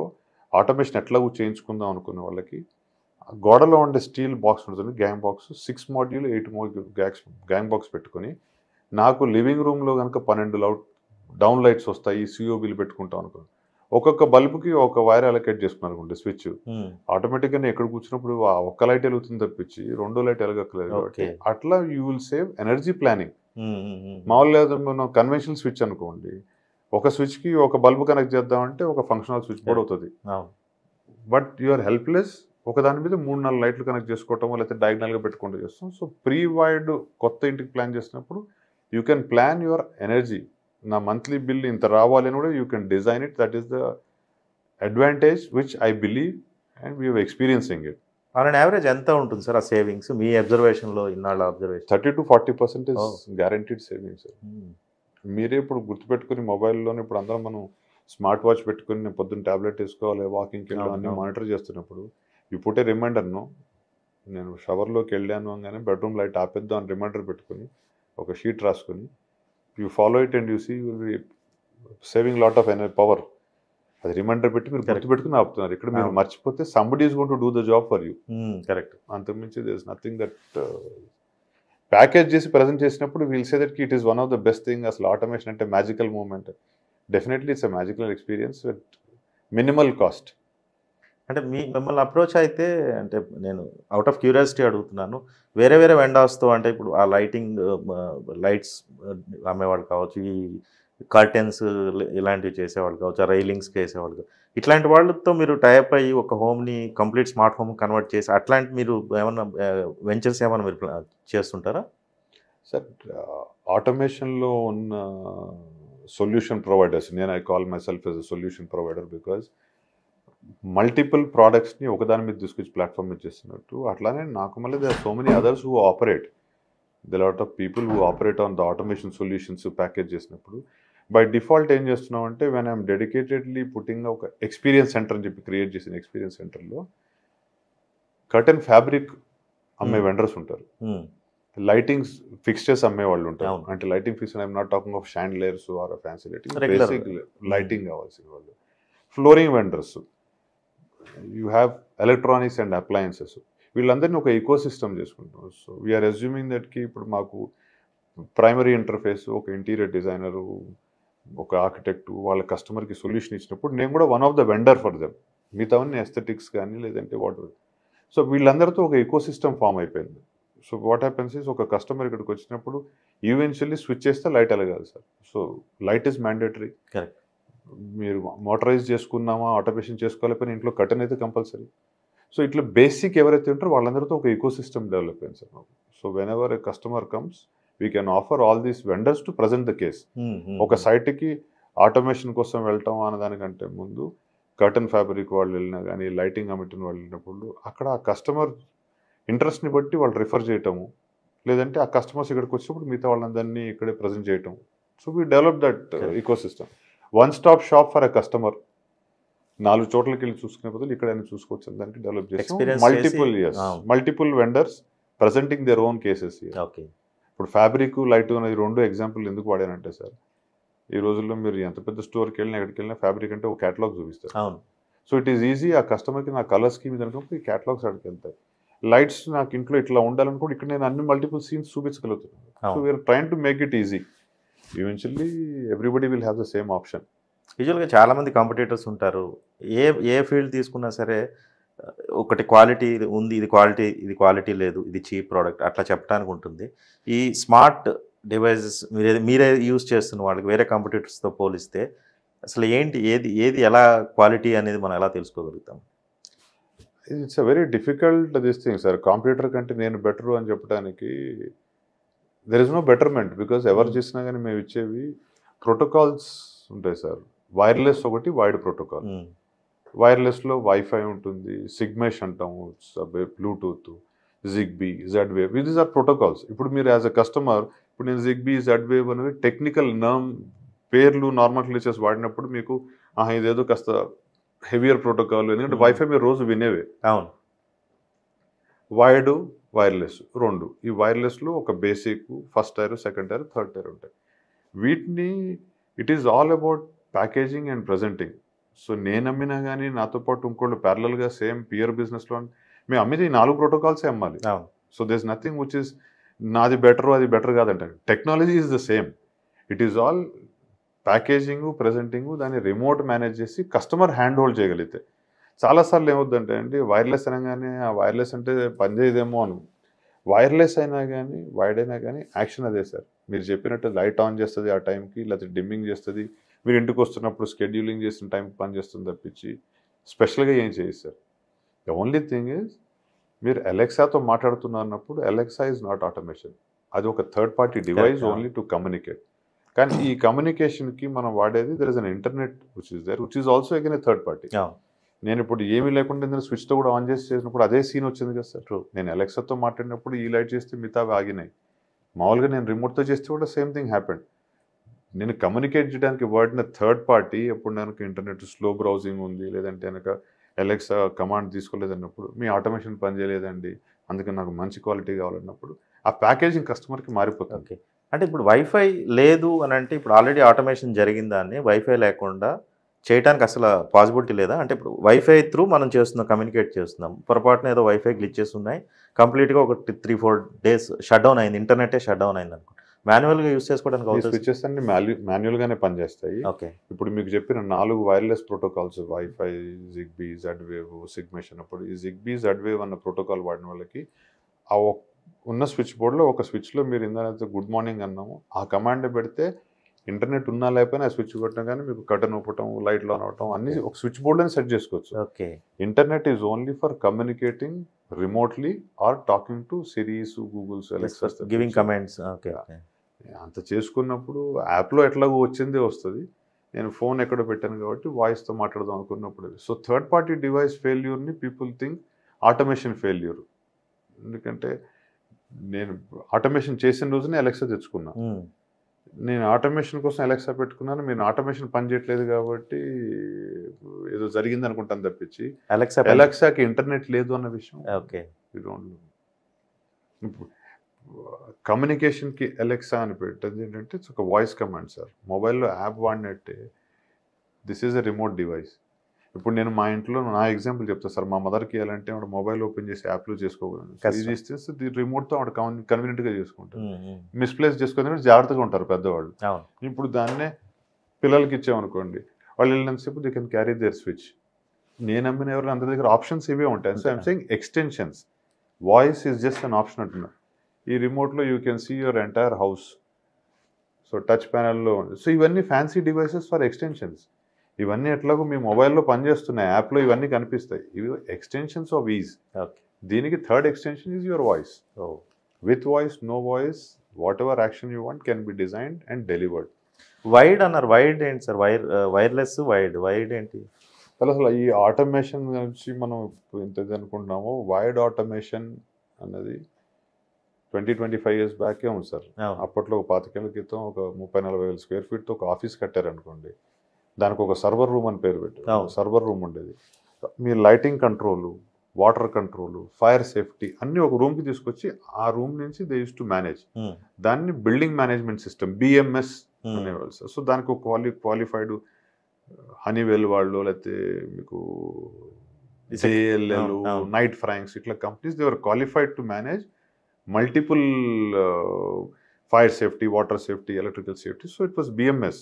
ఆటోమేషన్ ఎట్లా చేయించుకుందాం అనుకునే వాళ్ళకి గోడలో ఉండే స్టీల్ బాక్స్ ఉంటుంది, gang box, 6 module 8 module gang box పెట్టుకొని నాకు లివింగ్ రూమ్లో కనుక 12 డౌన్ లైట్స్ వస్తాయి, సిఓబీలు పెట్టుకుంటాం అనుకో, ఒక్కొక్క బల్బుకి ఒక వైర్ అలొకేట్ చేసుకున్నారు అనుకోండి స్విచ్, ఆటోమేటిక్గా ఎక్కడ కూర్చున్నప్పుడు ఒక్క లైట్ వెలుగుతుంది తప్పించి 2వ లైట్ వెలగక్కలేదు. కాబట్టి అట్లా you will save energy planning. మామూలుగా మనం కన్వెన్షనల్ స్విచ్ అనుకోండి, ఒక స్విచ్కి ఒక బల్బు కనెక్ట్ చేద్దామంటే ఒక ఫంక్షనల్ స్విచ్ బోర్డ్ అవుతుంది. But you are helpless. ఒక దాని మీద 3-4 లైట్లు కనెక్ట్ చేసుకోవటం లేకపోతే డయాగ్నల్గా పెట్టుకుంటూ చేస్తాం. సో ప్రీ వైడ్ కొత్త ఇంటికి ప్లాన్ చేసినప్పుడు you can plan your energy. నా మంత్లీ బిల్ ఇంత రావాలి అని కూడా you can design it. That is the advantage which I believe and we are experiencing it. On average ఎంత ఉంటుంది సార్ ఆ సేవింగ్స్ మీ అబ్జర్వేషన్లో? ఇన్నాళ్ళ అబ్జర్వేషన్ 30 to 40% గ్యారంటీడ్ సేవింగ్స్. మీరే ఇప్పుడు గుర్తుపెట్టుకుని మొబైల్లోనే ఇప్పుడు అందరం మనం స్మార్ట్ వాచ్ పెట్టుకుని నేను పొద్దున్న ట్యాబ్లెట్ వేసుకోవాలి, వాకింగ్కి వెళ్ళాం అన్నీ మానిటర్ చేస్తున్నప్పుడు యూ పుట్ ఏ రిమైండర్ను. నేను షవర్లోకి వెళ్ళాను అనగానే బెడ్రూమ్ లైట్ ఆపేద్దాం అని రిమైండర్ పెట్టుకుని ఒక షీట్ రాసుకొని you follow it and you see will be saving lot of power. అది రిమైండర్ పెట్టి మీరు గుర్తుపెట్టుకుని ఆపుతున్నారు. ఇక్కడ మీరు మర్చిపోతే somebody is going to do the job for you. Correct. అంతకుమించి there is nothing that package చేసి ప్రజెంట్ చేసినప్పుడు we'll say that it is one of the best thing. అసలు ఆటోమేషన్ అంటే magical moment. Definitely it's a magical experience with minimal cost. అంటే మిమ్మల్ని approach అయితే, అంటే నేను అవుట్ ఆఫ్ క్యూరియాసిటీ అడుగుతున్నాను, వేరే వెండర్స్తో అంటే ఇప్పుడు ఆ లైట్స్ అమ్మేవాళ్ళు కావచ్చు, ఈ కర్టెన్స్ ఇలాంటివి చేసేవాళ్ళు కావచ్చు, రైలింగ్స్కి వేసేవాళ్ళు కావచ్చు, ఇట్లాంటి వాళ్ళతో మీరు టైప్ అయ్యి ఒక హోమ్ని కంప్లీట్ స్మార్ట్ హోమ్ కన్వర్ట్ చేసి అట్లాంటి మీరు ఏమన్నా వెంచర్స్ ఏమన్నా మీరు చేస్తుంటారా సార్? ఆటోమేషన్లో ఉన్న సొల్యూషన్ ప్రొవైడర్స్, నేను I call my self as a solution provider because multiple ప్రోడక్ట్స్ని ఒకదాని మీద తీసుకొచ్చి ప్లాట్ఫామ్ మీద చేస్తున్నట్టు అట్లానే నాకు మళ్ళీ they are so many others who operate, they lot of people who operate on the automation solutions package చేసినప్పుడు బై డిఫాల్ట్ ఏం చేస్తున్నాం అంటే వెన్ ఐఎమ్ డెడికేటెడ్లీ పుట్టింగ్ ఒక ఎక్స్పీరియన్స్ సెంటర్ అని చెప్పి క్రియేట్ చేసిన ఎక్స్పీరియన్స్ సెంటర్లో కర్టెన్ ఫ్యాబ్రిక్ అమ్మే వెండర్స్ ఉంటారు, లైటింగ్స్ ఫిక్స్చర్స్ అమ్మే వాళ్ళు ఉంటారు. అంటే lighting fixture I'm not talking of chandeliers or fancy lighting, basic lighting కావాల్సిన వాళ్ళు, flooring vendors, you have electronics and appliances, వీళ్ళందరినీ ఒక ఈకో సిస్టమ్ చేసుకుంటాం. సో వీఆర్ అజ్యూమింగ్ దట్కి ఇప్పుడు మాకు ప్రైమరీ ఇంటర్ఫేస్ ఒక ఇంటీరియర్ డిజైనరు, ఒక ఆర్కిటెక్ట్ వాళ్ళ కస్టమర్కి సొల్యూషన్ ఇచ్చినప్పుడు నేను కూడా one of the vendor for them, మిగతావన్నీ ఎస్థెటిక్స్ కానీ లేదంటే వాట్. సో వీళ్ళందరితో ఒక ఈకో సిస్టమ్ ఫామ్ అయిపోయింది. సో వాట్ హ్యాపెన్స్ ఇస్ ఒక కస్టమర్ ఇక్కడికి వచ్చినప్పుడు ఈవెన్చువల్లీ స్విచ్ చేస్తే లైట్ వెలగాలి sir. So light is mandatory. Correct. మీరు మోటరైజ్ చేసుకున్నామా ఆటోమేషన్ చేసుకోలేకపోయినా ఇంట్లో కటన్ అయితే కంపల్సరీ. సో ఇట్లా బేసిక్ ఎవరైతే ఉంటారో వాళ్ళందరితో ఒక ఈకో సిస్టమ్ డెవలప్ అయింది సార్ మాకు. So when ever a customer comes we can offer all these vendors to present the case. ఒక సైట్కి ఆటోమేషన్ కోసం వెళ్ళటం అన్నదానికంటే ముందు కర్టన్ ఫ్యాబ్రిక్ వాళ్ళు వెళ్ళినా కానీ లైటింగ్ అమిటిన్ వాళ్ళు వెళ్ళినప్పుడు అక్కడ ఆ కస్టమర్ ఇంట్రెస్ట్ని బట్టి వాళ్ళు రిఫర్ చేయటము, లేదంటే ఆ కస్టమర్స్ ఇక్కడికి వచ్చినప్పుడు మిగతా వాళ్ళందరినీ ఇక్కడే ప్రజెంట్ చేయటం. So we develop that eco system. One stop shop for a customer, 4 చోట్లకి వెళ్ళి చూసుకునే బదులు ఇక్కడైనా చూసుకోవచ్చు దానికి డెవలప్ చేస్తాం. Multiple vendors presenting their own cases. Okay. ఇప్పుడు ఫ్యాబ్రిక్ లైట్ అనేది 2 ఎగ్జాంపుల్ ఎందుకు వాడానంటే సార్, ఈ రోజుల్లో మీరు ఎంత పెద్ద స్టోర్కి వెళ్ళినా ఎక్కడికి వెళ్ళినా ఫ్యాబ్రిక్ అంటే ఒక క్యాటలాగ్ చూపిస్తారు. అవును. సో ఇట్ ఈస్ ఈజీ ఆ కస్టమర్కి నా కలర్ స్కీమ్ అనుకున్నప్పుడు ఈ క్యాటలాగ్స్ అక్కడికి వెళ్తాయి. లైట్స్ నాకు ఇంట్లో ఇట్లా ఉండాలనుకుంటే ఇక్కడ నేను అన్ని మల్టిపుల్ సీన్స్ చూపించగలుగుతున్నాను. So we're train to make it easy. Eventually everybody will have the same option. యూజువల్గా చాలామంది కాంపిటీటర్స్ ఉంటారు. ఏ ఫీల్డ్ తీసుకున్నా సరే ఒకటి క్వాలిటీ ఉంది, ఇది క్వాలిటీ లేదు, ఇది చీప్ ప్రోడక్ట్ అట్లా చెప్పడానికి ఉంటుంది. ఈ స్మార్ట్ డివైజెస్ మీరే యూజ్ చేస్తున్న వాళ్ళకి వేరే కాంపిటీటర్స్తో పోలిస్తే అసలు ఏది ఎలా క్వాలిటీ అనేది మనం ఎలా తెలుసుకోగలుగుతాం? It's a very difficult this thing sir. Computer కంటే నేను బెటరు అని చెప్పడానికి there is no betterment. Because ఎవరు చేసినా కానీ మేము ఇచ్చేవి ప్రోటోకాల్స్ ఉంటాయి సార్. వైర్లెస్ ఒకటి, వైడ్ ప్రోటోకాల్. వైర్లెస్లో వైఫై ఉంటుంది, సిగ్మేష్ అంటాము, Bluetooth, Zigbee, Z wave, these are protocols. ఇప్పుడు మీరు యాజ్ అ కస్టమర్ ఇప్పుడు నేను జిగ్బీ, జెడ్ వేవ్ అనేవి టెక్నికల్ పేర్లు నార్మల్ క్లిచెస్ వాడినప్పుడు మీకు ఇదేదో కాస్త హెవియర్ ప్రోటోకాల్, ఎందుకంటే వైఫై మీరు రోజు వినేవే. అవును. Wide, wireless 2. ఈ వైర్లెస్లో ఒక basic, first tyre, second tyre, third tyre ఉంటాయి. వీటిని it is all about packaging and presenting. So నేను అమ్మినా కానీ నాతో పాటు ఇంకోళ్ళు ప్యారలల్గా సేమ్ పియర్ బిజినెస్లో మేము అమ్మితే ఈ 4 ప్రోటోకాల్సే అమ్మాలి. So there's nothing which is నాది బెటర్ అది బెటర్ కాదంటే. Technology is the same. It is all packaging, presenting, దాన్ని రిమోట్ మేనేజ్ చేసి కస్టమర్ హ్యాండ్ హోల్డ్ చేయగలిగితే. చాలాసార్లు ఏమవుద్దంటే అండి వైర్లెస్ అనగానే ఆ వైర్లెస్ అంటే పనిచేయదేమో అను. వైర్లెస్ అయినా కానీ వైడ్ అయినా కానీ యాక్షన్ అదే సార్. మీరు చెప్పినట్టు లైట్ ఆన్ చేస్తుంది ఆ టైంకి, లేకపోతే డిమ్మింగ్ చేస్తుంది, మీరు ఇంటికి వస్తున్నప్పుడు స్కెడ్యూలింగ్ చేసిన టైంకి పని చేస్తుంది తప్పించి స్పెషల్గా ఏం చేయదు sir. The only thing is మీరు అలెక్సాతో మాట్లాడుతున్నప్పుడు అలెక్సా ఈజ్ నాట్ ఆటోమేషన్. అది ఒక third party device only to communicate. కానీ ఈ కమ్యూనికేషన్కి మనం వాడేది there is an internet which is there which is also again a third party. నేను ఇప్పుడు ఏమీ లేకుండా ఇందులో స్విచ్తో కూడా ఆన్ చేసి చేసినప్పుడు అదే సీన్ వచ్చింది కదా సార్. నేను అలెక్సాతో మాట్లాడినప్పుడు ఈ లైట్ చేస్తే మిగతా ఆగినాయి. మామూలుగా నేను రిమోట్తో చేస్తే కూడా సేమ్ థింగ్ హ్యాపెండ్. నేను కమ్యూనికేట్ చేయడానికి వాడిన థర్డ్ పార్టీ ఎప్పుడు నాకు ఇంటర్నెట్ స్లో బ్రౌజింగ్ ఉంది, లేదంటే కనుక అలెక్సా కమాండ్ తీసుకోలేదన్నప్పుడు మీ ఆటోమేషన్ పని చేయలేదండి అందుకని నాకు మంచి క్వాలిటీ కావాలన్నప్పుడు ఆ ప్యాకేజింగ్ కస్టమర్కి మారిపోతుంది. ఓకే. అంటే ఇప్పుడు వైఫై లేదు అని అంటే ఇప్పుడు ఆల్రెడీ ఆటోమేషన్ జరిగిందాన్ని వైఫై లేకుండా చేయడానికి అసలు పాసిబిలిటీ లేదా? అంటే ఇప్పుడు వైఫై త్రూ మనం కమ్యూనికేట్ చేస్తున్నాం, పొరపాటున ఏదో వైఫై గ్లిచెస్ ఉన్నాయి, కంప్లీట్గా ఒక 3-4 days షట్ డౌన్ అయింది, ఇంటర్నెటే షట్ డౌన్ అయింది అనుకో, మాన్యువల్గా యూస్ చేసుకోవడానికి అవుతుంది. స్విచెస్ అన్ని మాన్యువల్గానే పనిచేస్తాయి. ఓకే. ఇప్పుడు మీకు చెప్పిన 4 wireless protocols wifi, Zigbee, Z wave, SIG mesh అన్నప్పుడు ఈ జిగ్బీ, జెడ్ వేవ్ అన్న ప్రోటోకాల్ వాడిన వాళ్ళకి ఆ ఉన్న స్విచ్ బోర్డ్లో ఒక స్విచ్లో మీరు ఇందాక గుడ్ మార్నింగ్ అన్నాము ఆ కమాండ్ పెడితే ఇంటర్నెట్ ఉన్నా లేకపోయినా ఆ స్విచ్ కొట్టడం కానీ మీకు కటన్ ఊపటం, లైట్లో ఆన్ అవటం అన్ని ఒక స్విచ్ బోర్డ్లోనే సెట్ చేసుకోవచ్చు. Okay. Internet is only for communicating remotely or talking to Siris, Googles, Alexas, giving commands. Okay. అంత చేసుకున్నప్పుడు యాప్లో ఎట్లాగో వచ్చిందే వస్తుంది. నేను ఫోన్ ఎక్కడ పెట్టాను కాబట్టి వాయిస్తో మాట్లాడదాం అనుకున్నప్పుడు. సో థర్డ్ పార్టీ డివైస్ ఫెయిల్యూర్ని పీపుల్ థింక్ ఆటోమేషన్ ఫెయిల్యూర్. ఎందుకంటే నేను ఆటోమేషన్ చేసిన రోజునే అలెక్సా తెచ్చుకున్నా. నేను ఆటోమేషన్ కోసం అలెక్సా పెట్టుకున్నాను, మీరు ఆటోమేషన్ పని చేయట్లేదు కాబట్టి ఏదో జరిగింది అనుకుంటాను తప్పించి అలెక్సాకి ఇంటర్నెట్ లేదు అన్న విషయం. ఓకే. కమ్యూనికేషన్కి అలెక్సా అని పెట్టేది ఏంటంటే ఒక వాయిస్ కమాండ్ సార్. మొబైల్లో యాప్ వాడినట్టే this is a remote device. ఇప్పుడు నేను మా ఇంట్లో నా ఎగ్జాంపుల్ చెప్తాను సార్. మా మదర్కి ఇవ్వాలంటే ఆవిడ మొబైల్ ఓపెన్ చేసి యాప్లో చేసుకోగలను. సో ఇది ఇస్తే రిమోట్తో ఆవిడ కన్వీనియంట్గా చేసుకుంటారు. మిస్ప్లేస్ చేసుకుని జాగ్రత్తగా ఉంటారు పెద్దవాళ్ళు. ఇప్పుడు దాన్నే పిల్లలకి ఇచ్చామనుకోండి, వాళ్ళు వెళ్ళినంతసేపు they can carry their switch. నేను అమ్మిన ఎవరైనా అందరి దగ్గర ఆప్షన్స్ ఇవే ఉంటాయి. So I'm saying extensions. Voice is just an option అంటున్నా. ఈ రిమోట్లో you can see your entire house. So touch ప్యానల్లో. సో ఇవన్నీ ఫ్యాన్సీ డివైసెస్ ఫర్ ఎక్స్టెన్షన్స్. ఇవన్నీ ఎట్లాగో మీ మొబైల్లో పనిచేస్తున్నాయి, యాప్లో ఇవన్నీ కనిపిస్తాయి. ఇవి ఎక్స్టెన్షన్స్ ఆఫ్ ఈజ్. దీనికి third extension is your voice. With voice, no voice, whatever action you want can be designed and delivered. Wide అన్నారు. వైడ్ ఏంటి సార్? వైర్లెస్ వైడ్ ఏంటి అసలు? ఈ ఆటోమేషన్ గురించి మనం ఎంత అనుకుంటున్నామో, వైడ్ ఆటోమేషన్ అన్నది 20-25 years బ్యాకే ఉంది సార్. అప్పట్లో ఒక 25 ఏళ్ల క్రితం ఒక 30-40 వేల స్క్వేర్ ఫీట్తో ఒక ఆఫీస్ కట్టారనుకోండి, దానికి ఒక సర్వర్ రూమ్ అని పేరు పెట్టారు. సర్వర్ రూమ్ ఉండేది. మీ lighting control, water control, fire safety అన్నీ ఒక రూమ్కి తీసుకొచ్చి ఆ రూమ్ నుంచి దే యూస్ టు మేనేజ్. దాన్ని బిల్డింగ్ మేనేజ్మెంట్ సిస్టమ్, BMS అనేవాళ్ళు సార్. సో దానికి ఒక క్వాలిఫైడ్ హనీవెల్ వాళ్ళు, లేకపోతే మీకు JLL, నైట్ ఫ్రాంక్స్, ఇట్లా companies they were qualified to manage multiple fire safety, water safety, electrical safety. So it was BMS.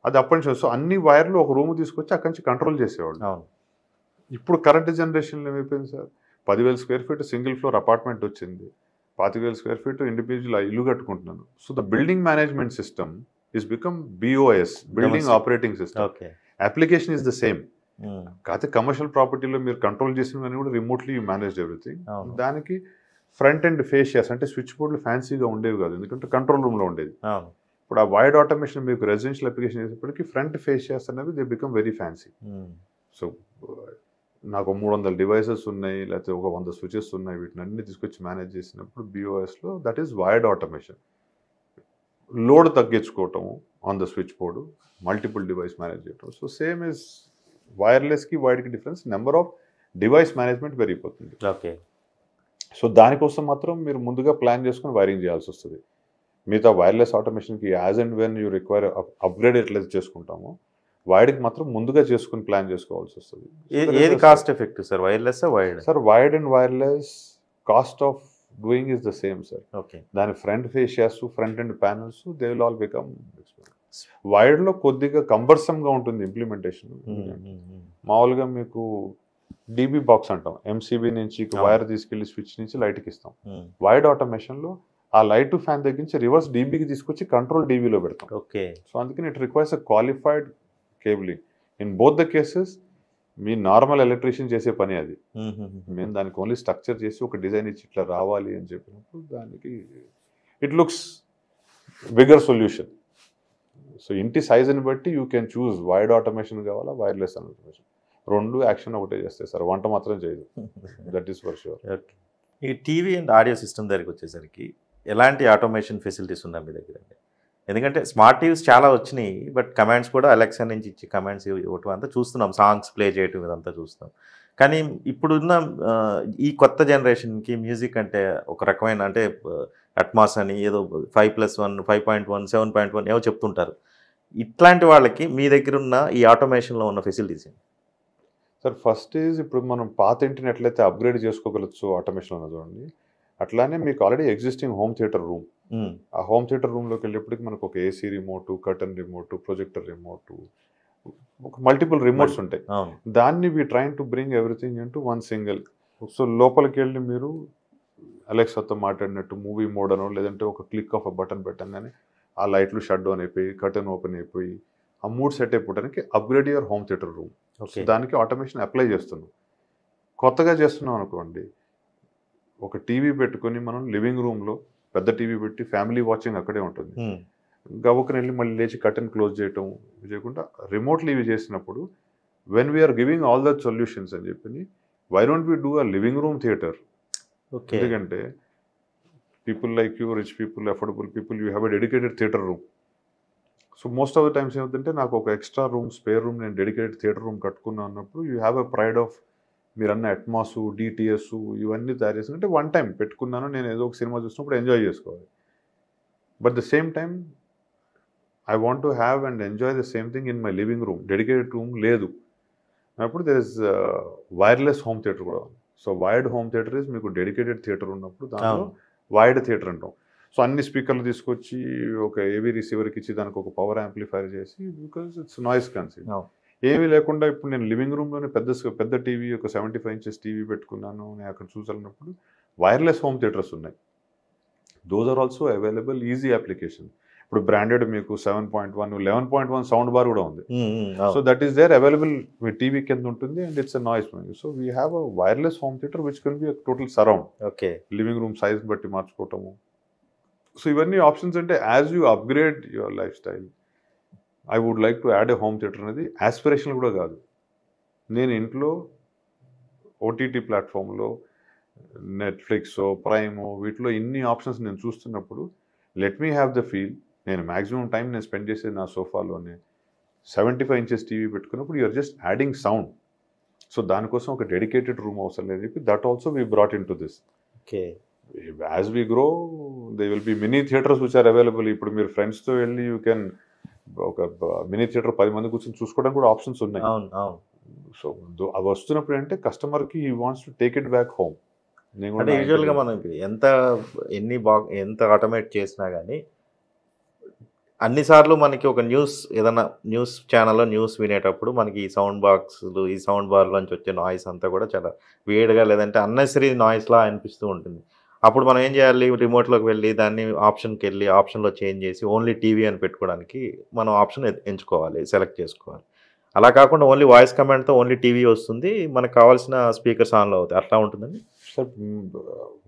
అది అప్పటి నుంచి. సో అన్ని వైర్లు ఒక రూమ్ తీసుకొచ్చి అక్కడి నుంచి కంట్రోల్ చేసేవాళ్ళు. ఇప్పుడు కరెంట్ జనరేషన్లో ఏమైపోయింది sir, 10,000 square feet single floor apartment వచ్చింది, 25,000 స్క్వేర్ ఫీట్ ఇండివిజువల్ ఇల్లు కట్టుకుంటున్నాను. So the building management system is become BOS, building operating system. Application is the same. కాకపోతే కమర్షియల్ ప్రాపర్టీలో మీరు కంట్రోల్ చేసినవన్నీ కూడా రిమోట్లీ యూ మేనేజ్ ఎవ్రీథింగ్. దానికి ఫ్రంట్ అండ్ ఫేషియస్ అంటే స్విచ్ బోర్డులు ఫ్యాన్సీగా ఉండేవి కాదు, ఎందుకంటే కంట్రోల్ రూమ్లో ఉండేది. ఇప్పుడు ఆ వైడ్ ఆటోమేషన్ మీకు రెసిడెన్షియల్ అప్లికేషన్ చేసేప్పటికి ఫ్రంట్ ఫేషియస్ అనేవి they become very fancy. So నాకు 300 డివైసెస్ ఉన్నాయి, లేకపోతే ఒక 100 స్విచెస్ ఉన్నాయి, వీటిని అన్ని తీసుకొచ్చి మేనేజ్ చేసినప్పుడు BOSలో that is wired automation. Load తగ్గించుకోవటం on the switch board, multiple device manage చేయటం. సో సేమ్ ఇస్ వైర్లెస్కి వైడ్కి difference, number of device management పెరిగిపోతుంది. సో దానికోసం మాత్రం మీరు ముందుగా ప్లాన్ చేసుకుని వైరింగ్ చేయాల్సి వస్తుంది. మిగతా వైర్లెస్ ఆటోమేషన్కి as and when you require upgrade ఎట్లయితే చేసుకుంటామో, వైడ్కి మాత్రం ముందుగా చేసుకుని ప్లాన్ చేసుకోవాల్సి వస్తుంది. ఏది cost effective sir, wireless wired? Sir wired and wireless cost of doing is the same sir. దాని front fascias, front and panels, they will all become వైడ్లో కొద్దిగా కంబర్సమ్గా ఉంటుంది ఇంప్లిమెంటేషన్. మామూలుగా మీకు DB బాక్స్ అంటాం, MCB నుంచి వైర్ తీసుకెళ్లి స్విచ్ నుంచి లైట్కి ఇస్తాం. వైడ్ ఆటోమేషన్లో ఆ లైట్ ఫ్యాన్ తగ్గించి రివర్స్ DBకి తీసుకొచ్చి కంట్రోల్ DBలో పెడతాం. సో అందుకని it requires a qualified cabling. In both the cases me normal electrician చేసే పని అది. మేము దానికి ఓన్లీ స్ట్రక్చర్ చేసి ఒక డిజైన్ ఇచ్చి ఇట్లా రావాలి అని చెప్పినప్పుడు దానికి it looks bigger solution. So ఇంటి సైజుని బట్టి you can choose wide automation కావాలా, వైర్లెస్ ఆటోమేషన్. రెండు యాక్షన్ ఒకటే చేస్తాయి సార్, వంట మాత్రం చేయదు. That is for sure. ఈ టీవీ అండ్ ఆడియో సిస్టమ్ దగ్గరికి వచ్చేసరికి ఎలాంటి ఆటోమేషన్ ఫెసిలిటీస్ ఉన్నాయి మీ దగ్గర? ఎందుకంటే స్మార్ట్ టీవీస్ చాలా వచ్చినాయి, బట్ కమాండ్స్ కూడా అలెక్సా నుంచి ఇచ్చి కమాండ్స్ ఇవ్వటం అంతా చూస్తున్నాం, సాంగ్స్ ప్లే చేయటం ఇదంతా చూస్తున్నాం. కానీ ఇప్పుడున్న ఈ కొత్త జనరేషన్కి మ్యూజిక్ అంటే ఒక రకమైన అంటే అట్మాస్ అని ఏదో 5+1, 5.1, 7.1 ఏవో చెప్తుంటారు. ఇట్లాంటి వాళ్ళకి మీ దగ్గర ఉన్న ఈ ఆటోమేషన్లో ఉన్న ఫెసిలిటీస్ సార్? ఫస్ట్ ఈజ్ ఇప్పుడు మనం పాత ఇంటిని ఎట్లయితే అప్గ్రేడ్ చేసుకోగలచ్చు ఆటోమేషన్ అన్న చూడండి, అట్లానే మీకు already existing home theatre room, ఆ హోమ్ థియేటర్ రూమ్లోకి వెళ్ళేప్పటికి మనకు ఒక AC remote, curtain remote, projector remote, ఒక మల్టిపుల్ రిమోట్స్ ఉంటాయి. దాన్ని we train to bring everything into one single. So లోపలికి వెళ్ళి మీరు అలెక్సాతో మాట్లాడినట్టు మూవీ మోడ్ అనో, లేదంటే ఒక క్లిక్ ఆఫ్ బటన్ పెట్టంగానే ఆ లైట్లు షట్ డౌన్ అయిపోయి, కర్టన్ ఓపెన్ అయిపోయి, ఆ మూడ్ సెట్ అయిపోవడానికి upgrade your home theatre room. దానికి ఆటోమేషన్ అప్లై చేస్తున్నాం. కొత్తగా చేస్తున్నాం అనుకోండి, ఒక టీవీ పెట్టుకొని మనం లివింగ్ రూమ్లో పెద్ద టీవీ పెట్టి ఫ్యామిలీ వాచింగ్ అక్కడే ఉంటుంది. గవ్వకని వెళ్ళి మళ్ళీ లేచి కర్టన్ క్లోజ్ చేయటం చేయకుండా రిమోట్లీ ఇవి చేసినప్పుడు when we're giving all the solutions అని చెప్పి why don't we do a living room theatre? ఎందుకంటే people like you, rich people, affordable people, you have a dedicated theatre room. So most of the times ఏమవుతుంటే నాకు ఒక extra room, spare room, నేను dedicated theatre room కట్టుకున్నా అన్నప్పుడు you have a pride of మీరు అన్న Atmos, DTS ఇవన్నీ తయారు చేసినట్టే వన్ టైం పెట్టుకున్నాను, నేను ఏదో ఒక సినిమా చూసినప్పుడు ఎంజాయ్ చేసుకోవాలి. But the same time I want to have and enjoy the same thing in my living room. Dedicated room లేదు. అప్పుడు there is wireless home theatre కూడా ఉంది. So wired home theatre is మీకు dedicated theatre ఉన్నప్పుడు దాంట్లో wired theatre అంటాం. So అన్ని స్పీకర్లు తీసుకొచ్చి ఒక ఏవీ రిసీవర్కి ఇచ్చి దానికి ఒక పవర్ యాంప్లిఫైర్ చేసి, బికాస్ ఇట్స్ నాయిస్ కన్సీల్. ఏమీ లేకుండా ఇప్పుడు నేను లివింగ్ రూమ్లోనే పెద్ద టీవీ, ఒక 75 inches టీవీ పెట్టుకున్నాను, నేను అక్కడ చూసాలన్నప్పుడు వైర్లెస్ హోమ్ థియేటర్స్ ఉన్నాయి. Those are also available, easy application. ఇప్పుడు బ్రాండెడ్ మీకు 7.1, 11.1 సౌండ్ బార్ కూడా ఉంది. So that is there available, మీ టీవీ కింద ఉంటుంది and it's a noise man. So we have a wireless home theatre which can be total surround. Okay, living room size బట్టి మార్చుకోవటము. So ఇవన్నీ options. అంటే as you upgrade your lifestyle, I would like to add a home theatre అనేది aspiration కూడా కాదు. నేను ఇంట్లో OTT ప్లాట్ఫామ్లో నెట్ఫ్లిక్స్, ప్రైమ్, వీటిలో ఇన్ని ఆప్షన్స్ నేను చూస్తున్నప్పుడు let me have the feel. నేను మ్యాక్సిమం టైం నేను స్పెండ్ చేసేది నా సోఫాలోనే. 75 inches టీవీ పెట్టుకున్నప్పుడు you're just adding sound. So దానికోసం ఒక డెడికేటెడ్ రూమ్ అవసరం లేదు చెప్పి that also we brought into this. Okay, as we grow they will be mini theatres which are available. ఇప్పుడు మీరు ఫ్రెండ్స్తో వెళ్ళి యూ కెన్ ఒక మినీ థియేటర్ 10 మంది కూర్చొని చూసుకోవడానికి కూడా ఆప్షన్స్ ఉన్నాయి. సో అవి వస్తున్నప్పుడు అంటే కస్టమర్కి he wants to take it back home. అంటే యూజువల్గా మనం ఎంత ఆటోమేట్ చేసినా కానీ అన్నిసార్లు మనకి ఒక న్యూస్ ఛానల్లో న్యూస్ వినేటప్పుడు మనకి ఈ సౌండ్ బాక్స్లు, ఈ సౌండ్ బార్లోంచి వచ్చే నాయిస్ అంతా కూడా చాలా వేడిగా, లేదంటే అన్నెసరీ నాయిస్లా అనిపిస్తూ ఉంటుంది. అప్పుడు మనం ఏం చేయాలి, రిమోట్లోకి వెళ్ళి దాన్ని ఆప్షన్కి వెళ్ళి ఆప్షన్లో చేంజ్ చేసి ఓన్లీ టీవీ అని పెట్టుకోవడానికి మనం ఆప్షన్ ఎంచుకోవాలి, సెలెక్ట్ చేసుకోవాలి. అలా కాకుండా ఓన్లీ వాయిస్ కమాండ్తో ఓన్లీ టీవీ వస్తుంది, మనకు కావాల్సిన స్పీకర్స్ ఆన్లో అవుతాయి. అట్లా ఉంటుందండి సార్.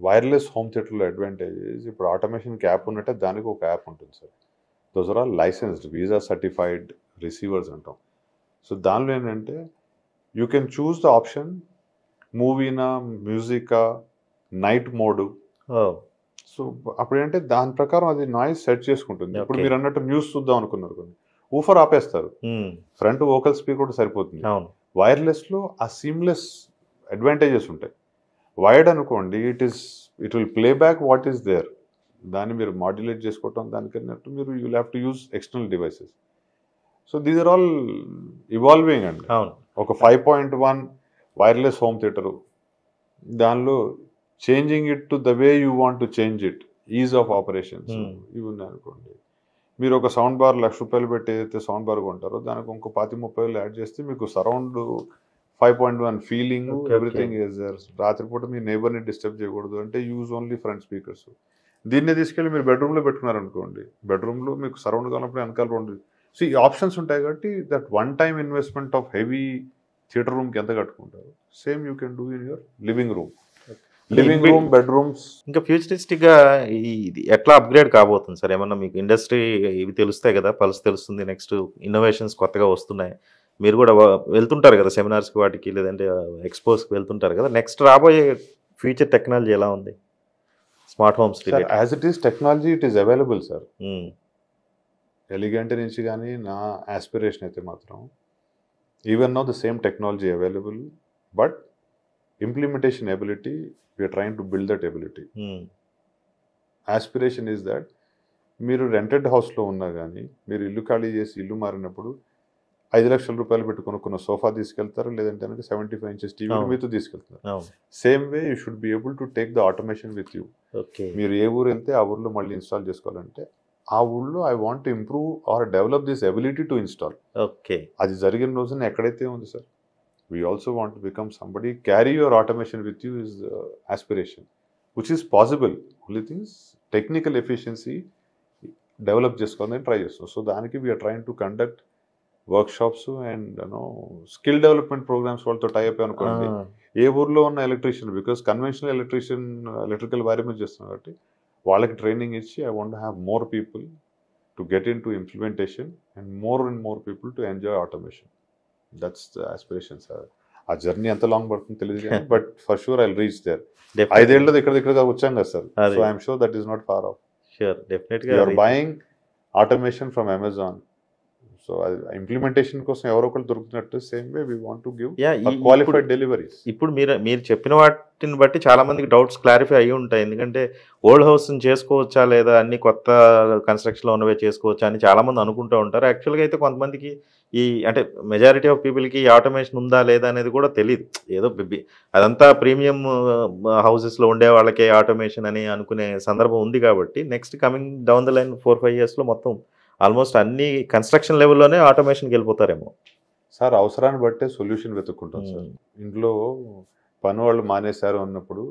వైర్లెస్ హోమ్ థియేటర్లో అడ్వాంటేజెస్, ఇప్పుడు ఆటోమేషన్కి యాప్ ఉన్నట్టే దానికి ఒక యాప్ ఉంటుంది sir. Those are all licensed, WiSA certified receivers అంటాం. సో దానిలో ఏంటంటే you can choose the option, మూవీనా, మ్యూజికా, నైట్ మోడు. సో అప్పుడు ఏంటంటే దాని ప్రకారం అది నాయిస్ సెట్ చేసుకుంటుంది. ఇప్పుడు మీరు అన్నట్టు న్యూస్ చూద్దాం అనుకున్నారు కొన్ని, ఊఫర్ ఆపేస్తారు, ఫ్రంట్ వోకల్ స్పీకర్ కూడా సరిపోతుంది. వైర్లెస్లో ఆ సీమ్లెస్ అడ్వాంటేజెస్ ఉంటాయి. వైర్డ్ అనుకోండి, it will play back what is there. దాన్ని మీరు మాడ్యులేట్ చేసుకోవటం, దానికన్నట్టు మీరు you have to use external devices. So these are all evolving అండి. ఒక 5.1 వైర్లెస్ హోమ్ థియేటరు, దానిలో changing it to the way you want to change it, ease of operations ఇవి ఉన్నాయి అనుకోండి. మీరు ఒక సౌండ్ బార్ ₹1,00,000 పెట్టి ఏదైతే సౌండ్ బార్ కొంటారో దానికి ఇంకో 25-30 యాడ్ చేస్తే మీకు సరౌండ్ 5.1 ఫీలింగ్, ఎవ్రీథింగ్ ఈజ్ దేర్. రాత్రిపూట మీ నేబర్ని డిస్టర్బ్ చేయకూడదు అంటే యూజ్ ఓన్లీ ఫ్రంట్ స్పీకర్స్. దీన్ని తీసుకెళ్ళి మీరు బెడ్రూమ్లో పెట్టుకున్నారనుకోండి, బెడ్రూమ్లో మీకు సరౌండ్ కానప్పుడు వెనకాల రెండు. సో ఈ ఆప్షన్స్ ఉంటాయి కాబట్టి that one time investment of heavy theatre రూమ్కి ఎంత కట్టుకుంటారు, same you can do in your living room. Living room, bedrooms. ఇంకా ఫ్యూచరిస్టిక్గా ఇది ఎట్లా అప్గ్రేడ్ కాబోతుంది సార్? ఏమన్నా మీకు ఇండస్ట్రీ ఇవి తెలుస్తాయి కదా, పల్స్ తెలుస్తుంది, నెక్స్ట్ ఇన్నోవేషన్స్ కొత్తగా వస్తున్నాయి, మీరు కూడా వెళ్తుంటారు కదా సెమినార్స్కి వాటికి, లేదంటే ఎక్స్పోస్కి వెళ్తుంటారు కదా. నెక్స్ట్ రాబోయే ఫ్యూచర్ టెక్నాలజీ ఎలా ఉంది smart homes? As it is technology, it is available sir. Elegant నుంచి కానీ నా ఆస్పిరేషన్ అయితే మాత్రం even now the same technology available, but implementation ability we're trying to build that ability. Aspiration is that మీరు rented హౌస్లో ఉన్నా కానీ మీరు ఇల్లు ఖాళీ చేసి ఇల్లు మారినప్పుడు ₹5,00,000 పెట్టి కొనుక్కున్న సోఫా తీసుకెళ్తారు, లేదంటే 75 inches టీవీ మీతో తీసుకెళ్తారు. Same way you should be able to take the automation with you. మీరు ఏ ఊరు వెళ్తే ఆ ఊర్లో మళ్ళీ ఇన్స్టాల్ చేసుకోవాలంటే ఆ ఊళ్ళో I want to improve or develop this ability to install. అది జరిగిన రోజున ఎక్కడైతే ఉంది sir, we also want to become somebody, carry your automation with you is aspiration, which is possible. Only things technical efficiency develop చేసుకోవాలని try చేస్తాం. So దానికి we are trying to conduct workshops and skill development programs వాళ్ళతో type అనుకోండి. ఏ ఊర్లో ఉన్న electrician, because conventional electrical wire మీద చేస్తున్నాం కాబట్టి వాళ్ళకి ట్రైనింగ్ ఇచ్చి I want have more people to get into implementation and more people to enjoy automation. That's the aspiration sir. ఆ జర్నీ ఎంత లాంగ్ పడుతుందో తెలియదు కానీ but for sure I will reach there. 5 ఏళ్ళలో ఇక్కడ వచ్చాం కదా సార్. So I'm sure that is not far off. Sure, డెఫినెట్గా. You are buying automation from Amazon. So అది ఇంప్లిమెంటేషన్ కోసం ఎవరో ఒకరు దొరుకుతున్నట్టు same way we want to give you qualified deliveries. ఇప్పుడు మీరు చెప్పిన వాటిని బట్టి చాలా మందికి డౌట్స్ క్లారిఫై అయ్యి ఉంటాయి. ఎందుకంటే ఓల్డ్ హౌస్ని చేసుకోవచ్చా లేదా, అన్ని కొత్త కన్స్ట్రక్షన్లో ఉన్నవే చేసుకోవచ్చా అని చాలామంది అనుకుంటూ ఉంటారు. యాక్చువల్గా అయితే కొంతమందికి అంటే మెజారిటీ ఆఫ్ పీపుల్కి ఆటోమేషన్ ఉందా లేదా అనేది కూడా తెలియదు. ఏదో అదంతా ప్రీమియం హౌసెస్లో ఉండే వాళ్ళకే ఆటోమేషన్ అని అనుకునే సందర్భం ఉంది. కాబట్టి next coming down the line 4-5 yearsలో మొత్తం ఆల్మోస్ట్ అన్ని కన్స్ట్రక్షన్ లెవెల్లోనే ఆటోమేషన్కి వెళ్ళిపోతారేమో. సార్ అవసరాన్ని బట్టే సొల్యూషన్ వెతుక్కుంటాం సార్. ఇంట్లో పని వాళ్ళు మానేశారు అన్నప్పుడు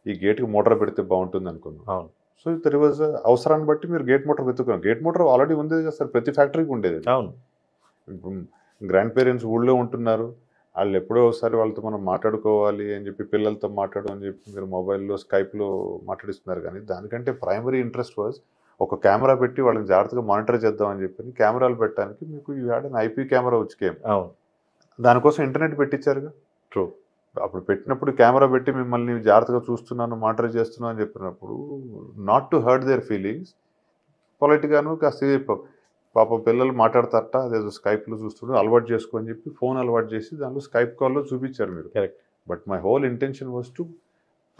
ఈ గేట్కి మోటార్ పెడితే బాగుంటుంది అనుకున్నాం. అవును. సో తెలియదు అవసరాన్ని బట్టి మీరు గేట్ మోటార్ వెతుకున్నాం. గేట్ మోటార్ ఆల్రెడీ ఉండేది కదా సార్, ప్రతి ఫ్యాక్టరీకి ఉండేది. అవును. ఇప్పుడు గ్రాండ్ పేరెంట్స్ ఊళ్ళో ఉంటున్నారు, వాళ్ళు ఎప్పుడో ఒకసారి వాళ్ళతో మనం మాట్లాడుకోవాలి అని చెప్పి, పిల్లలతో మాట్లాడు అని చెప్పి మీరు మొబైల్లో స్కైప్లో మాట్లాడిస్తున్నారు. కానీ దానికంటే ప్రైమరీ ఇంట్రెస్ట్ వాజ్ ఒక కెమెరా పెట్టి వాళ్ళని జాగ్రత్తగా మానిటర్ చేద్దాం అని చెప్పి కెమెరాలు పెట్టడానికి మీకు you had an IP camera వచ్చి అవును. దానికోసం ఇంటర్నెట్ పెట్టించారుగా. ట్రూ. అప్పుడు పెట్టినప్పుడు కెమెరా పెట్టి మిమ్మల్ని జాగ్రత్తగా చూస్తున్నాను, మానిటర్ చేస్తున్నాను అని చెప్పినప్పుడు not to hurt their feelings, పొలైట్గాను కాస్త పాప పిల్లలు మాట్లాడతారట, అదేదో స్కైప్లో చూస్తుంటే అలవాటు చేసుకొని చెప్పి ఫోన్ అలవాటు చేసి దానిలో స్కైప్ కాల్లో చూపించారు మీరు. Correct. But my whole intention was to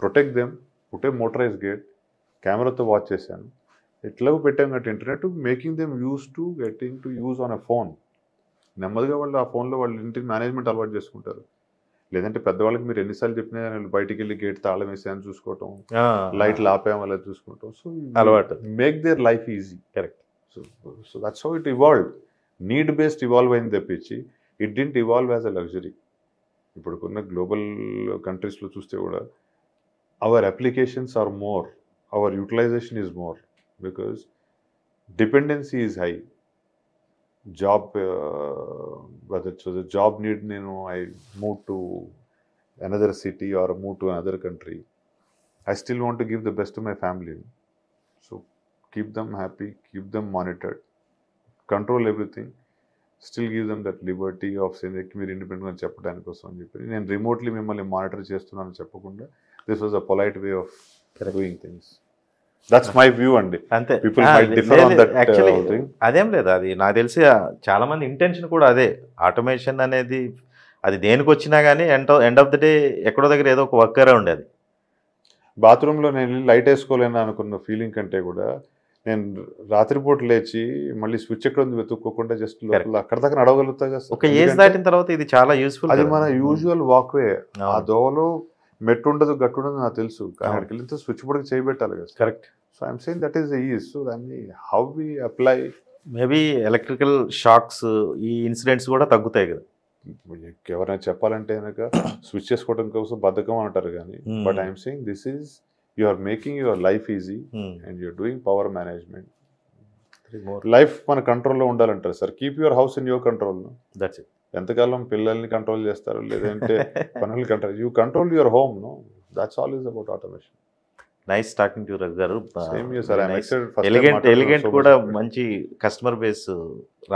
protect them, put a motorise gate, కెమెరాతో వాచ్ చేశాను. ఎట్లాగో పెట్టాం కాబట్టి internet making them use to getting to use on a phone. నెమ్మదిగా వాళ్ళు ఆ ఫోన్లో వాళ్ళ ఇంటికి మేనేజ్మెంట్ అలవాటు చేసుకుంటారు. లేదంటే పెద్దవాళ్ళకి మీరు ఎన్నిసార్లు చెప్పినా బయటికి వెళ్ళి గేట్ తాళం వేసాయని చూసుకోవటం, లైట్లు ఆపాము అలా చూసుకుంటాం. సో అలవాటు. Make their life easy. Correct. So that's how it evolved. Need based evolve అయింది తప్పించి it didn't evolve as a luxury. ఇప్పుడుకున్న గ్లోబల్ కంట్రీస్లో చూస్తే కూడా our applications are more, our utilization is more because dependency is high. Job whether it's a job need, I move to another city or move to another country, I still want to give the best to my family. So keep them happy, keep them monitored, control everything, still give them that liberty of saying మీరు ఇండిపెండెంట్గా చెప్పడానికి కోసం అని చెప్పి నేను remotely మిమ్మల్ని monitor చేస్తున్నాను చెప్పకుండా this was a polite way of doing things. That's my view అండి. అంతే. People might differ on that. Actually అదేం లేదు, అది నాకు తెలిసి చాలా మంది ఇంటెన్షన్ కూడా అదే. ఆటోమేషన్ అనేది అది దేనికి వచ్చినా కానీ ఎండ్ ఆఫ్ ద డే ఎక్కడో దగ్గర ఏదో ఒక వర్కరే ఉండేది. బాత్రూంలో నేను లైట్ వేసుకోలేను అనుకున్న ఫీలింగ్ కంటే కూడా నేను రాత్రిపూట లేచి మళ్ళీ స్విచ్ ఎక్కడ ఉంది వెతుక్కోకుండా జస్ట్ లోపల అక్కడ దాకా నడవగలుగుతా కదా. ఒక ఏజ్ దాటిన తర్వాత ఇది చాలా యూస్ఫుల్. అది మన యూజువల్ వాక్వే. ఆ దోవలో మెట్టు ఉండదు, గట్టు ఉండదు నాకు తెలుసు. కానీ అక్కడికి వెళ్తే స్విచ్ బోర్డ్కి చేయబెట్టాలి కదా. Correct. So I'm saying that is the ease. So దాన్ని how we apply, maybe electrical shocks ఈ ఇన్సిడెంట్స్ కూడా తగ్గుతాయి కదా. ఎవరైనా చెప్పాలంటే కనుక స్విచ్ చేసుకోవడం కోసం బద్ధకం అంటారు కానీ but I'm saying this is you are making your life easy and you're doing power management. Life మన కంట్రోల్లో ఉండాలంటారు sir. Keep your house in your control. That's it. ఎంతకాలం పిల్లల్ని కంట్రోల్ చేస్తారు, లేదంటే పనులు control, you control your home. No, that's all is about automation. Nice talking to Raghu garu. Elegant elegant కూడా మంచి కస్టమర్ బేస్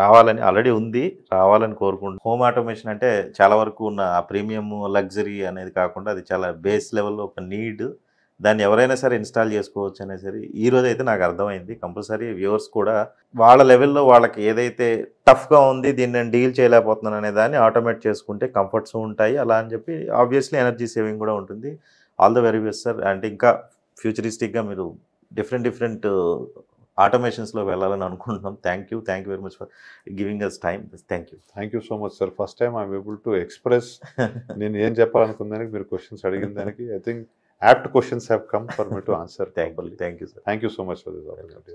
రావాలని ఆల్రెడీ ఉంది, రావాలని కోరుకుంటున్నాం. హోమ్ ఆటోమేషన్ అంటే చాలా వరకు ఉన్న ఆ ప్రీమియం లగ్జరీ అనేది కాకుండా అది చాలా బేస్ లెవెల్లో ఒక నీడ్. దాన్ని ఎవరైనా సరే ఇన్స్టాల్ చేసుకోవచ్చు అనేసరి ఈ రోజు అయితే నాకు అర్థమైంది. కంపల్సరీ వ్యూవర్స్ కూడా వాళ్ళ లెవెల్లో వాళ్ళకి ఏదైతే టఫ్గా ఉంది, దీన్ని నేను డీల్ చేయలేకపోతున్నాను అనే దాన్ని ఆటోమేట్ చేసుకుంటే కంఫర్ట్స్ ఉంటాయి. అలా అని చెప్పి ఆబ్వియస్లీ ఎనర్జీ సేవింగ్ కూడా ఉంటుంది. All the very best sir. అంటే ఇంకా ఫ్యూచరిస్టిక్గా మీరు డిఫరెంట్ ఆటోమేషన్స్లో వెళ్ళాలని అనుకుంటున్నాం. Thank you very much for giving us time. Thank you so much sir. First time I'm able to express నేను ఏం చెప్పాలనుకున్న దానికి మీరు క్వశ్చన్స్ అడిగిన దానికి I think apt questions have come for me to answer. Thank you, sir. Thank you so much for this opportunity.